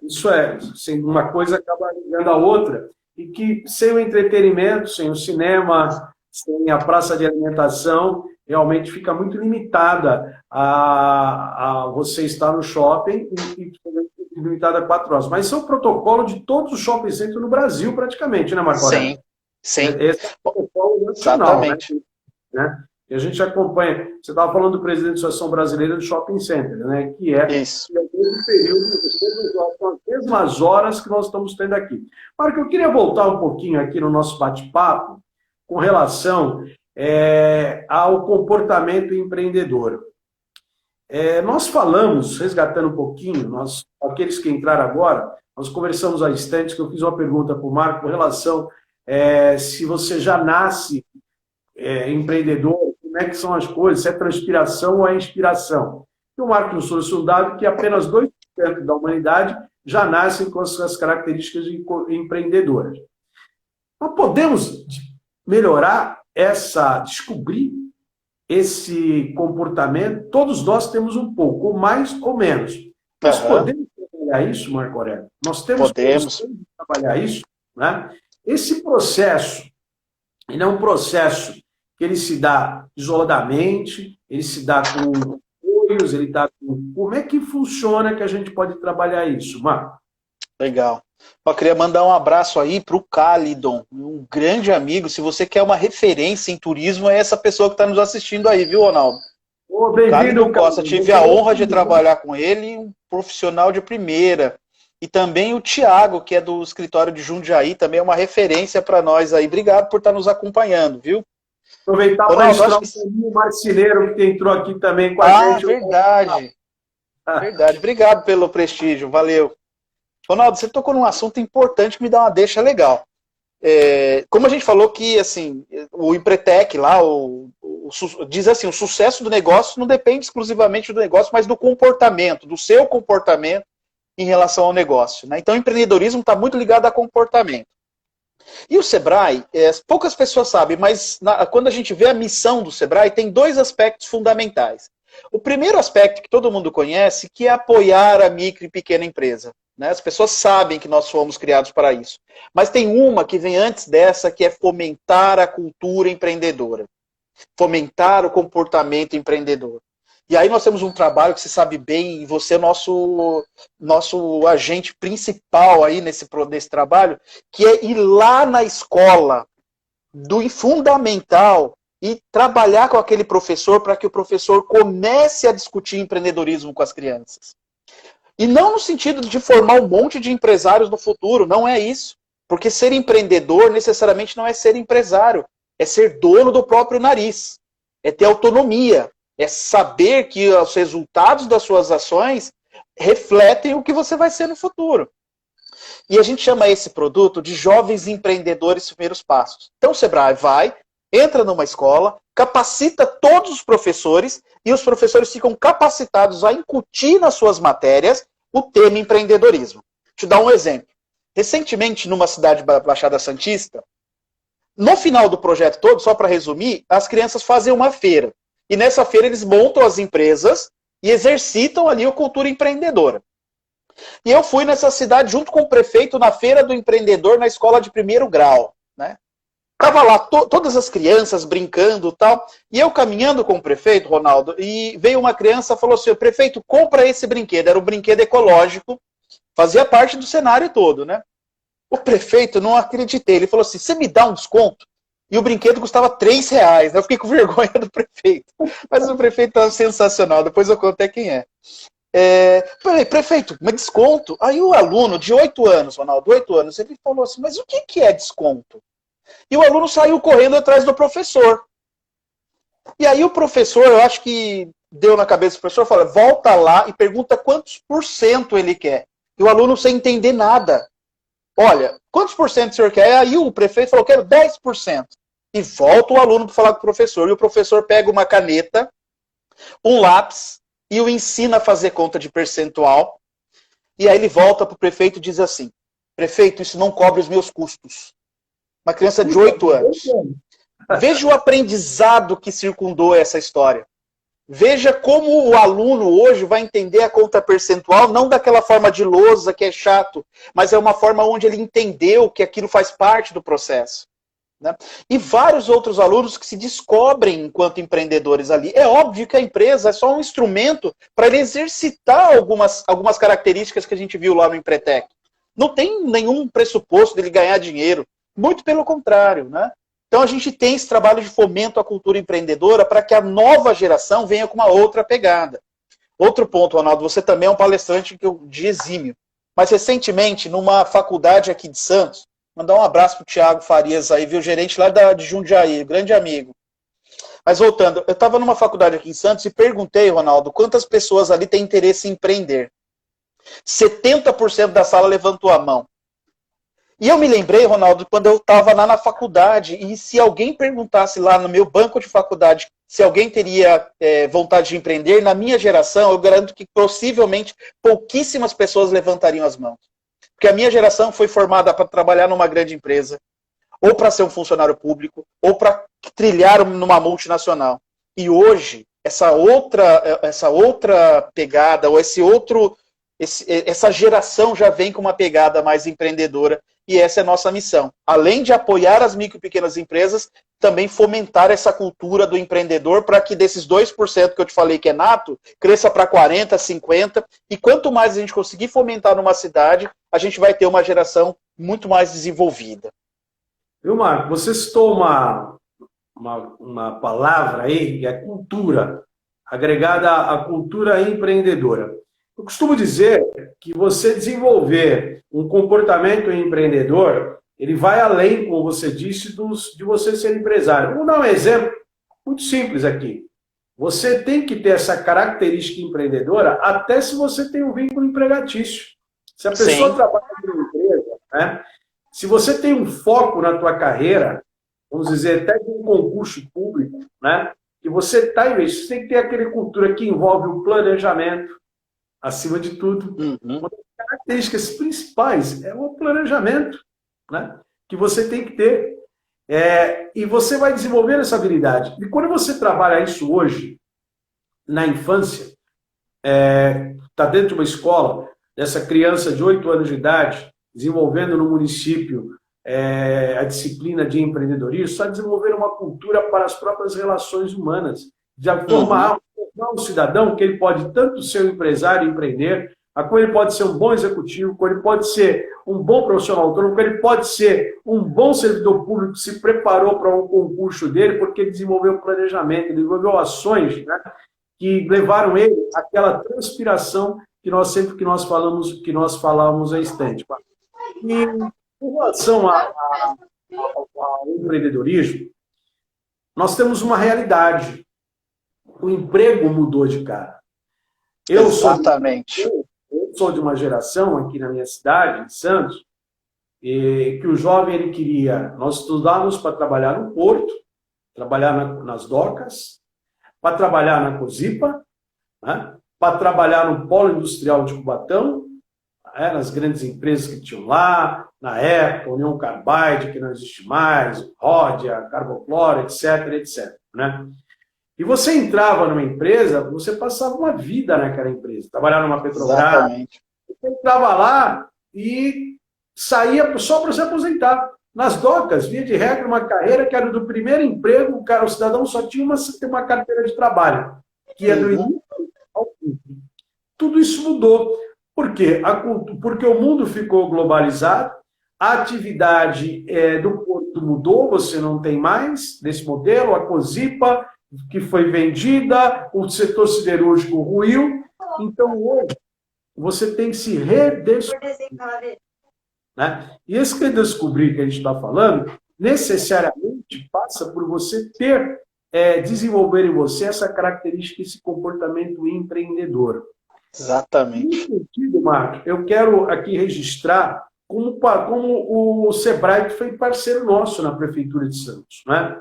Isso assim, uma coisa acaba ligando a outra, e que sem o entretenimento, sem o cinema, sem a praça de alimentação, realmente fica muito limitada a você estar no shopping e limitada a 4 horas. Mas isso é o protocolo de todos os shopping centers no Brasil, praticamente, né, Marco Aurélio? Sim, sim. Esse é o protocolo nacional, Exatamente. né? E a gente acompanha. Você estava falando do presidente da Associação Brasileira do Shopping Center, né? Que é Isso. o mesmo período, são as mesmas horas que nós estamos tendo aqui. Marco, eu queria voltar um pouquinho aqui no nosso bate-papo com relação ao comportamento empreendedor. Nós falamos, resgatando um pouquinho, aqueles que entraram agora, nós conversamos há instantes que eu fiz uma pergunta para o Marco com relação se você já nasce empreendedor, como é que são as coisas, se é transpiração ou é inspiração. E o Marco nos trouxe um dado que apenas 2% da humanidade já nascem com as suas características empreendedoras. Nós podemos melhorar descobrir esse comportamento, todos nós temos um pouco, ou mais ou menos. Nós podemos trabalhar isso, Marco Aurélio? Nós temos Podemos. condições de trabalhar isso, né? Esse processo, ele é um processo que ele se dá isoladamente, ele se dá com apoios, ele dá com... Como é que funciona que a gente pode trabalhar isso, Marco? Legal. Eu queria mandar um abraço aí para o Cálidon, um grande amigo. Se você quer uma referência em turismo, é essa pessoa que está nos assistindo aí, viu, Ronaldo? Oh, bem-vindo, Costa. Tive a honra de trabalhar com ele, um profissional de primeira. E também o Tiago, que é do escritório de Jundiaí, também é uma referência para nós aí. Obrigado por estar nos acompanhando, viu? Aproveitar para registrar o Marcineiro, que entrou aqui também com a gente. Verdade. Verdade. Obrigado pelo prestígio. Valeu. Ronaldo, você tocou num assunto importante que me dá uma deixa legal. Como a gente falou que assim, o Empretec lá diz assim, o sucesso do negócio não depende exclusivamente do negócio, mas do comportamento, do seu comportamento em relação ao negócio, né? Então o empreendedorismo está muito ligado a comportamento. E o Sebrae, poucas pessoas sabem, mas quando a gente vê a missão do Sebrae, tem dois aspectos fundamentais. O primeiro aspecto que todo mundo conhece, que é apoiar a micro e pequena empresa. Né? As pessoas sabem que nós fomos criados para isso. Mas tem uma que vem antes dessa, que é fomentar a cultura empreendedora. Fomentar o comportamento empreendedor. E aí nós temos um trabalho que você sabe bem, e você é nosso agente principal aí nesse trabalho, que é ir lá na escola, do fundamental, e trabalhar com aquele professor para que o professor comece a discutir empreendedorismo com as crianças. E não no sentido de formar um monte de empresários no futuro, não é isso. Porque ser empreendedor necessariamente não é ser empresário, é ser dono do próprio nariz, é ter autonomia, é saber que os resultados das suas ações refletem o que você vai ser no futuro. E a gente chama esse produto de Jovens Empreendedores Primeiros Passos. Então o Sebrae entra numa escola, capacita todos os professores e os professores ficam capacitados a incutir nas suas matérias o tema empreendedorismo. Deixa eu dar um exemplo. Recentemente, numa cidade da Baixada Santista, no final do projeto todo, só para resumir, as crianças fazem uma feira. E nessa feira eles montam as empresas e exercitam ali a cultura empreendedora. E eu fui nessa cidade junto com o prefeito na Feira do Empreendedor na escola de primeiro grau, né? Tava lá todas as crianças brincando e tal, e eu caminhando com o prefeito, Ronaldo, e veio uma criança e falou assim, prefeito, compra esse brinquedo. Era um brinquedo ecológico, fazia parte do cenário todo, né? O prefeito, não acreditei, ele falou assim, você me dá um desconto? E o brinquedo custava R$3, né? Eu fiquei com vergonha do prefeito. Mas o prefeito estava sensacional, depois eu conto até quem é. Falei, prefeito, mas desconto? Aí o aluno de 8 anos, Ronaldo, 8 anos, ele falou assim, mas o que é desconto? E o aluno saiu correndo atrás do professor. E aí o professor, eu acho que deu na cabeça do professor, falou, volta lá e pergunta quantos % ele quer. E o aluno sem entender nada. Olha, quantos % o senhor quer? Aí o prefeito falou, quero 10%. E volta o aluno para falar com o professor. E o professor pega uma caneta, um lápis, e o ensina a fazer conta de percentual. E aí ele volta para o prefeito e diz assim, prefeito, isso não cobre os meus custos. Uma criança de 8 anos. Veja o aprendizado que circundou essa história. Veja como o aluno hoje vai entender a conta percentual, não daquela forma de lousa que é chato, mas é uma forma onde ele entendeu que aquilo faz parte do processo. Né? E vários outros alunos que se descobrem enquanto empreendedores ali. É óbvio que a empresa é só um instrumento para ele exercitar algumas características que a gente viu lá no Empretec. Não tem nenhum pressuposto dele ganhar dinheiro. Muito pelo contrário, né? Então a gente tem esse trabalho de fomento à cultura empreendedora para que a nova geração venha com uma outra pegada. Outro ponto, Ronaldo, você também é um palestrante de exímio. Mas recentemente, numa faculdade aqui de Santos, mandar um abraço para o Tiago Farias aí, viu? Gerente lá de Jundiaí, grande amigo. Mas voltando, eu estava numa faculdade aqui em Santos e perguntei, Ronaldo, quantas pessoas ali têm interesse em empreender? 70% da sala levantou a mão. E eu me lembrei, Ronaldo, quando eu estava lá na faculdade, e se alguém perguntasse lá no meu banco de faculdade se alguém teria vontade de empreender, na minha geração, eu garanto que possivelmente pouquíssimas pessoas levantariam as mãos. Porque a minha geração foi formada para trabalhar numa grande empresa, ou para ser um funcionário público, ou para trilhar numa multinacional. E hoje, essa outra pegada, ou esse outro essa geração já vem com uma pegada mais empreendedora, e essa é a nossa missão. Além de apoiar as micro e pequenas empresas, também fomentar essa cultura do empreendedor para que desses 2% que eu te falei que é nato, cresça para 40%, 50%, e quanto mais a gente conseguir fomentar numa cidade, a gente vai ter uma geração muito mais desenvolvida. Viu, Marco? Você citou uma palavra aí, que é cultura, agregada à cultura empreendedora. Eu costumo dizer que você desenvolver um comportamento empreendedor, ele vai além, como você disse, de você ser empresário. Vamos dar um exemplo muito simples aqui. Você tem que ter essa característica empreendedora até se você tem um vínculo empregatício. Se a pessoa trabalha em uma empresa, né? Se você tem um foco na tua carreira, vamos dizer, até de um concurso público, né? Que você está investindo, você tem que ter aquela cultura que envolve o planejamento, acima de tudo. Uma das características principais é o planejamento, né? Que você tem que ter. E você vai desenvolver essa habilidade. E quando você trabalha isso hoje, na infância, está dentro de uma escola, dessa criança de 8 anos de idade, desenvolvendo no município a disciplina de empreendedorismo, está desenvolvendo uma cultura para as próprias relações humanas, de formar um cidadão que ele pode tanto ser um empresário e empreender, como ele pode ser um bom executivo, como ele pode ser um bom profissional autônomo, como ele pode ser um bom servidor público que se preparou para um concurso dele porque ele desenvolveu planejamento, ele desenvolveu ações, né, que levaram ele àquela transpiração que nós falamos há instante. E com relação ao empreendedorismo, nós temos uma realidade. O emprego mudou de cara. Exatamente. Eu sou de uma geração aqui na minha cidade, em Santos, que o jovem ele queria... Nós estudávamos para trabalhar no porto, trabalhar nas docas, para trabalhar na Cosipa, né, para trabalhar no polo industrial de Cubatão, nas grandes empresas que tinham lá, na época, União Carbide, que não existe mais, Ródia, Carbocloro, etc, etc. Né? E você entrava numa empresa, você passava uma vida naquela empresa. Trabalhava numa Petrobras. Exatamente. Você entrava lá e saía só para se aposentar. Nas docas, via de regra, uma carreira que era do primeiro emprego, o cidadão só tinha uma carteira de trabalho, que é do início ao fim. Tudo isso mudou. Por quê? Porque o mundo ficou globalizado, a atividade do porto mudou, você não tem mais nesse modelo, a Cosipa, que foi vendida, o setor siderúrgico ruiu. Então, hoje, você tem que se redescobrir. Né? E esse redescobrir que a gente está falando, necessariamente passa por você desenvolver em você essa característica, esse comportamento empreendedor. Exatamente. Nesse sentido, Marcos, eu quero aqui registrar como o Sebrae foi parceiro nosso na Prefeitura de Santos. Né?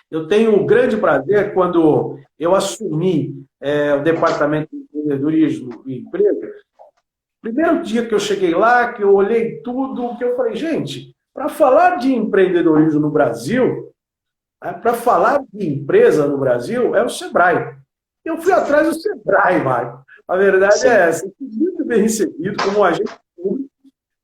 Eu tenho um grande prazer quando eu assumi o Departamento de Empreendedorismo e Emprego. Primeiro dia que eu cheguei lá, que eu olhei tudo, que eu falei, gente, para falar de empreendedorismo no Brasil, para falar de empresa no Brasil, é o Sebrae. Eu fui atrás do Sebrae, Marco. A verdade é essa. Fui muito bem recebido como agente público.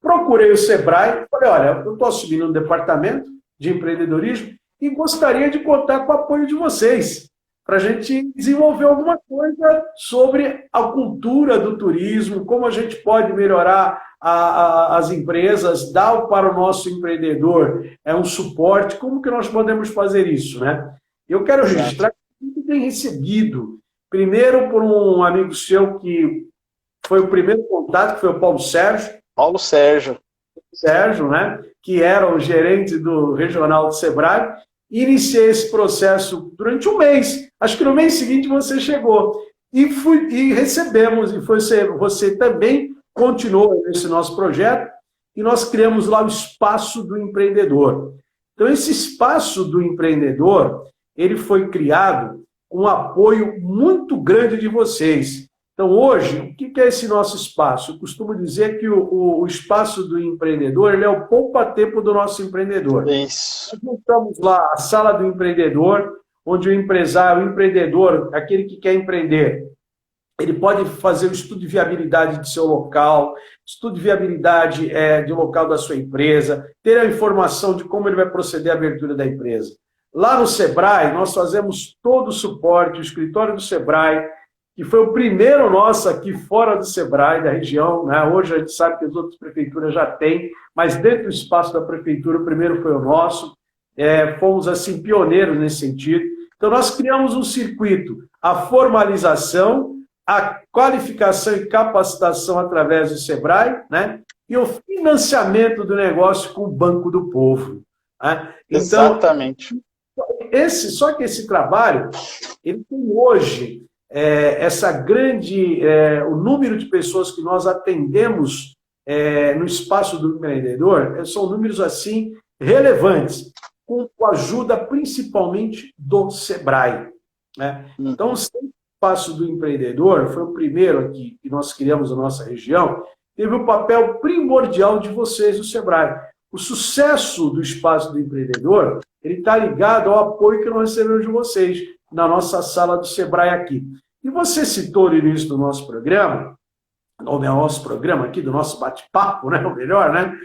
Procurei o Sebrae, falei, olha, eu estou assumindo um departamento de empreendedorismo e gostaria de contar com o apoio de vocês, para a gente desenvolver alguma coisa sobre a cultura do turismo, como a gente pode melhorar as empresas, dar para o nosso empreendedor um suporte, como que nós podemos fazer isso, né? Eu quero registrar que muito bem recebido, primeiro por um amigo seu que foi o primeiro contato, que foi o Paulo Sérgio. Paulo Sérgio. Sérgio, né? Que era o gerente do regional do Sebrae. Iniciei esse processo durante um mês. Acho que no mês seguinte você chegou. E recebemos, e você também continuou nesse nosso projeto, e nós criamos lá o Espaço do Empreendedor. Então, esse Espaço do Empreendedor, ele foi criado com um apoio muito grande de vocês. Então, hoje, o que é esse nosso espaço? Eu costumo dizer que o Espaço do Empreendedor, ele é o poupa-tempo do nosso empreendedor. Isso. Nós montamos lá a Sala do Empreendedor, onde o empresário, o empreendedor, aquele que quer empreender, ele pode fazer o estudo de viabilidade de seu local, estudo de viabilidade do local da sua empresa, ter a informação de como ele vai proceder à abertura da empresa. Lá no Sebrae, nós fazemos todo o suporte, o escritório do Sebrae, que foi o primeiro nosso aqui fora do Sebrae, da região, né? Hoje a gente sabe que as outras prefeituras já têm, mas dentro do espaço da prefeitura, o primeiro foi o nosso. Fomos, assim, pioneiros nesse sentido. Então, nós criamos um circuito, a formalização, a qualificação e capacitação através do Sebrae, né? E o financiamento do negócio com o Banco do Povo. Né? Então, exatamente. Só que esse trabalho, ele tem hoje essa grande... o número de pessoas que nós atendemos no espaço do empreendedor são números, assim, relevantes, com a ajuda principalmente do Sebrae. Né? Então, o espaço do empreendedor foi o primeiro aqui que nós criamos na nossa região, teve um papel primordial de vocês, do Sebrae. O sucesso do espaço do empreendedor, ele está ligado ao apoio que nós recebemos de vocês na nossa sala do Sebrae aqui. E você citou no início do nosso programa, ou do nosso programa aqui, do nosso bate-papo, né, o melhor, né,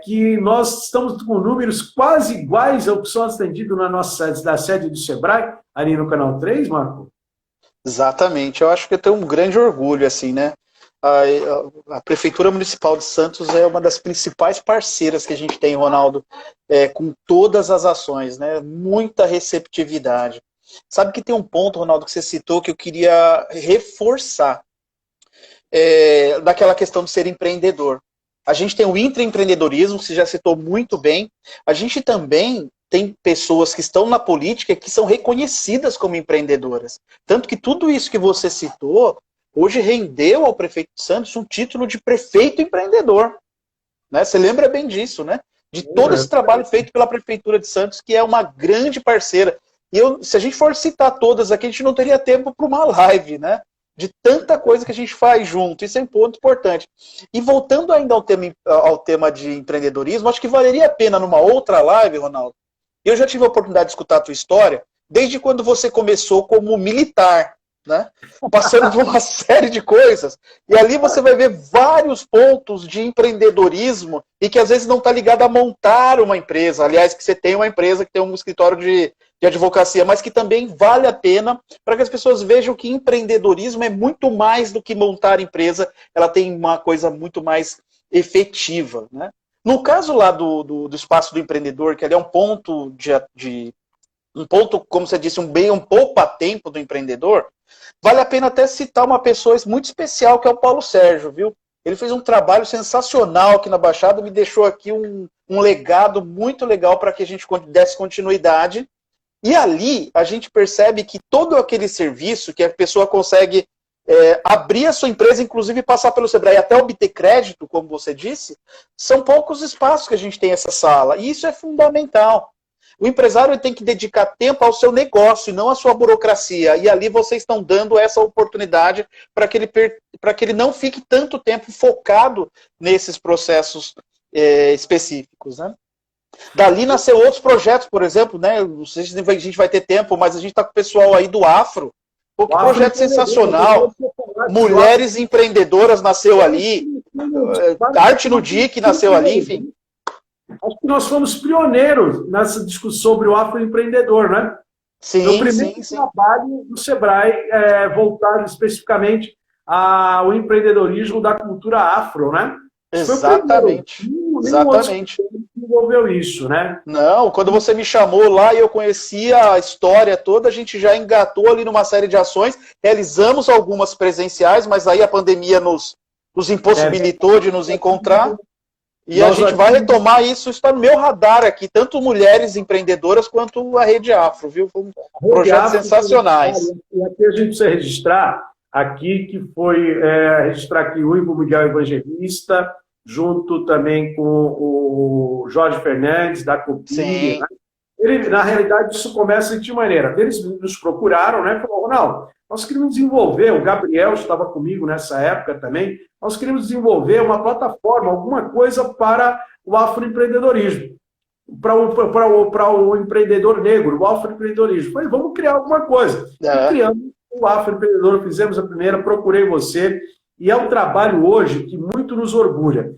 que nós estamos com números quase iguais ao que são atendidos na sede do Sebrae, ali no Canal 3, Marco? Exatamente, eu acho que eu tenho um grande orgulho, assim, né? A Prefeitura Municipal de Santos é uma das principais parceiras que a gente tem, Ronaldo, com todas as ações, né? Muita receptividade. Sabe que tem um ponto, Ronaldo, que você citou que eu queria reforçar, daquela questão de ser empreendedor. A gente tem o intraempreendedorismo, que você já citou muito bem. A gente também tem pessoas que estão na política que são reconhecidas como empreendedoras. Tanto que tudo isso que você citou, hoje rendeu ao prefeito de Santos um título de prefeito empreendedor. Né? Você lembra bem disso, né? De todo esse trabalho feito pela Prefeitura de Santos, que é uma grande parceira. E se a gente for citar todas aqui, a gente não teria tempo para uma live, né? De tanta coisa que a gente faz junto. Isso é um ponto importante. E voltando ainda ao tema de empreendedorismo, acho que valeria a pena numa outra live, Ronaldo. Eu já tive a oportunidade de escutar a tua história desde quando você começou como militar, né? Passando por uma série de coisas. E ali você vai ver vários pontos de empreendedorismo e que às vezes não está ligado a montar uma empresa. Aliás, que você tem uma empresa que tem um escritório de advocacia, mas que também vale a pena para que as pessoas vejam que empreendedorismo é muito mais do que montar empresa, ela tem uma coisa muito mais efetiva, né? No caso lá do espaço do empreendedor, que ali é um ponto um ponto, como você disse, um poupa-tempo do empreendedor, vale a pena até citar uma pessoa muito especial, que é o Paulo Sérgio, viu? Ele fez um trabalho sensacional aqui na Baixada, me deixou aqui um legado muito legal para que a gente desse continuidade. E ali a gente percebe que todo aquele serviço que a pessoa consegue abrir a sua empresa, inclusive passar pelo Sebrae até obter crédito, como você disse, são poucos espaços que a gente tem essa sala. E isso é fundamental. O empresário tem que dedicar tempo ao seu negócio e não à sua burocracia. E ali vocês estão dando essa oportunidade para que ele não fique tanto tempo focado nesses processos específicos, né? Dali nasceu outros projetos, por exemplo, né? Não sei se a gente vai ter tempo, mas a gente está com o pessoal aí do Afro. Pô, que projeto sensacional. Mulheres empreendedoras nasceu ali. Arte no DIC nasceu ali, enfim. Acho que nós fomos pioneiros nessa discussão sobre o afroempreendedor, né? Sim, o primeiro trabalho do Sebrae voltado especificamente ao empreendedorismo da cultura afro, né? Exatamente. Exatamente. Desenvolveu isso, né? Não, quando você me chamou lá e eu conhecia a história toda, a gente já engatou ali numa série de ações, realizamos algumas presenciais, mas aí a pandemia nos impossibilitou de nos encontrar. E a gente vai retomar isso está no meu radar aqui, tanto mulheres empreendedoras quanto a Rede Afro, viu? Projetos sensacionais. E aqui a gente precisa registrar aqui que foi registrar aqui o Ivo Miguel Evangelista, junto também com o Jorge Fernandes, da Copilha. Né? Na realidade, isso começa de maneira. Eles nos procuraram, né? Falaram, Ronaldo, nós queríamos desenvolver, o Gabriel estava comigo nessa época também, nós queríamos desenvolver uma plataforma, alguma coisa para o afroempreendedorismo, para o empreendedor negro, o afroempreendedorismo. Falei, vamos criar alguma coisa. E criamos o Afroempreendedor, fizemos a primeira, procurei você, e é um trabalho hoje que muito nos orgulha.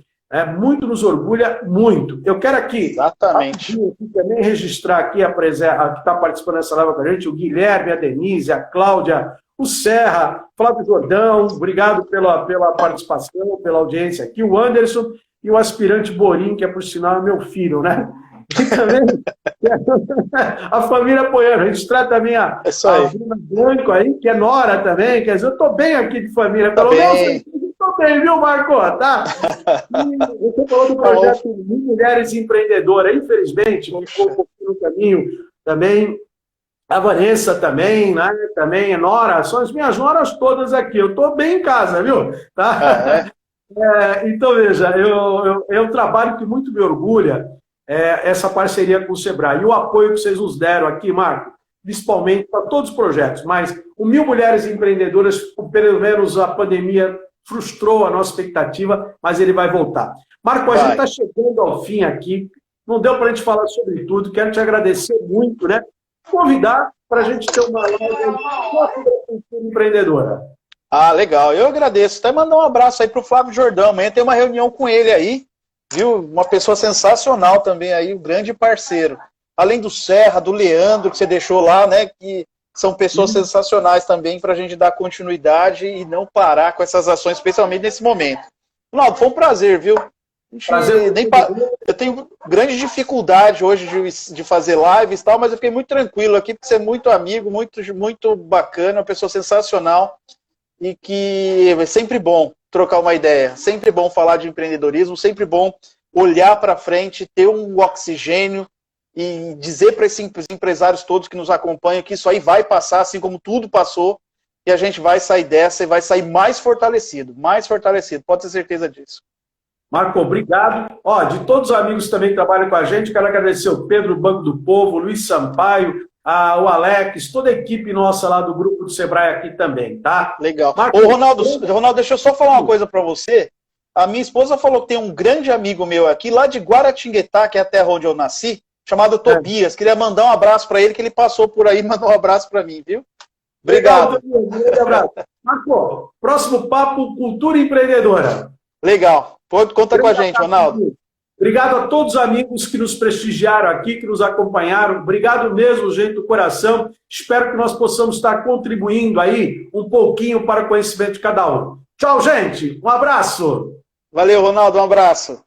Muito nos orgulha, muito. Eu quero aqui, exatamente, também registrar aqui a presença, que está participando dessa live com a gente, o Guilherme, a Denise, a Cláudia, o Serra, Flávio Jordão, obrigado pela participação, pela audiência aqui, o Anderson e o aspirante Borim, que é, por sinal, é meu filho, né? E também a família apoiando. A gente trata também a Bruna Blanco aí, que é nora também, quer dizer, eu estou bem aqui de família, pelo menos estou bem, viu, Marco? Tá? E você falou do projeto Mulheres Empreendedoras, infelizmente, ficou um pouquinho no caminho também. A Vanessa também, né? Também é nora, são as minhas noras todas aqui. Eu estou bem em casa, viu? Tá? Então, veja, é um trabalho que muito me orgulha, essa parceria com o Sebrae. E o apoio que vocês nos deram aqui, Marco, principalmente para todos os projetos, mas o 1000 Mulheres Empreendedoras, pelo menos a pandemia frustrou a nossa expectativa, mas ele vai voltar. Marco, a gente está chegando ao fim aqui, não deu para a gente falar sobre tudo, quero te agradecer muito, né? Convidar para a gente ter uma live empreendedora. Ah, legal. Eu agradeço. Até mandar um abraço aí para o Flávio Jordão. Amanhã tem uma reunião com ele aí, viu? Uma pessoa sensacional também aí, um grande parceiro. Além do Serra, do Leandro, que você deixou lá, né? Que são pessoas sensacionais também para a gente dar continuidade e não parar com essas ações, especialmente nesse momento. Ronaldo, foi um prazer, viu? Eu tenho grande dificuldade hoje de fazer lives e tal, mas eu fiquei muito tranquilo aqui, porque você é muito amigo, muito bacana, uma pessoa sensacional e que é sempre bom trocar uma ideia, sempre bom falar de empreendedorismo, sempre bom olhar para frente, ter um oxigênio e dizer para esses empresários todos que nos acompanham que isso aí vai passar, assim como tudo passou, e a gente vai sair dessa e vai sair mais fortalecido, pode ter certeza disso. Marco, obrigado. De todos os amigos também que trabalham com a gente, quero agradecer o Pedro Banco do Povo, o Luiz Sampaio, o Alex, toda a equipe nossa lá do grupo do Sebrae aqui também, tá? Legal. Marco, Ronaldo, deixa eu só falar uma coisa para você. A minha esposa falou que tem um grande amigo meu aqui, lá de Guaratinguetá, que é a terra onde eu nasci, chamado Tobias. Queria mandar um abraço para ele, que ele passou por aí e mandou um abraço para mim, viu? Obrigado. Legal, Marco, próximo papo, Cultura Empreendedora. Legal. Conta com a gente, Ronaldo. Obrigado a todos os amigos que nos prestigiaram aqui, que nos acompanharam. Obrigado mesmo, gente do coração. Espero que nós possamos estar contribuindo aí um pouquinho para o conhecimento de cada um. Tchau, gente. Um abraço. Valeu, Ronaldo. Um abraço.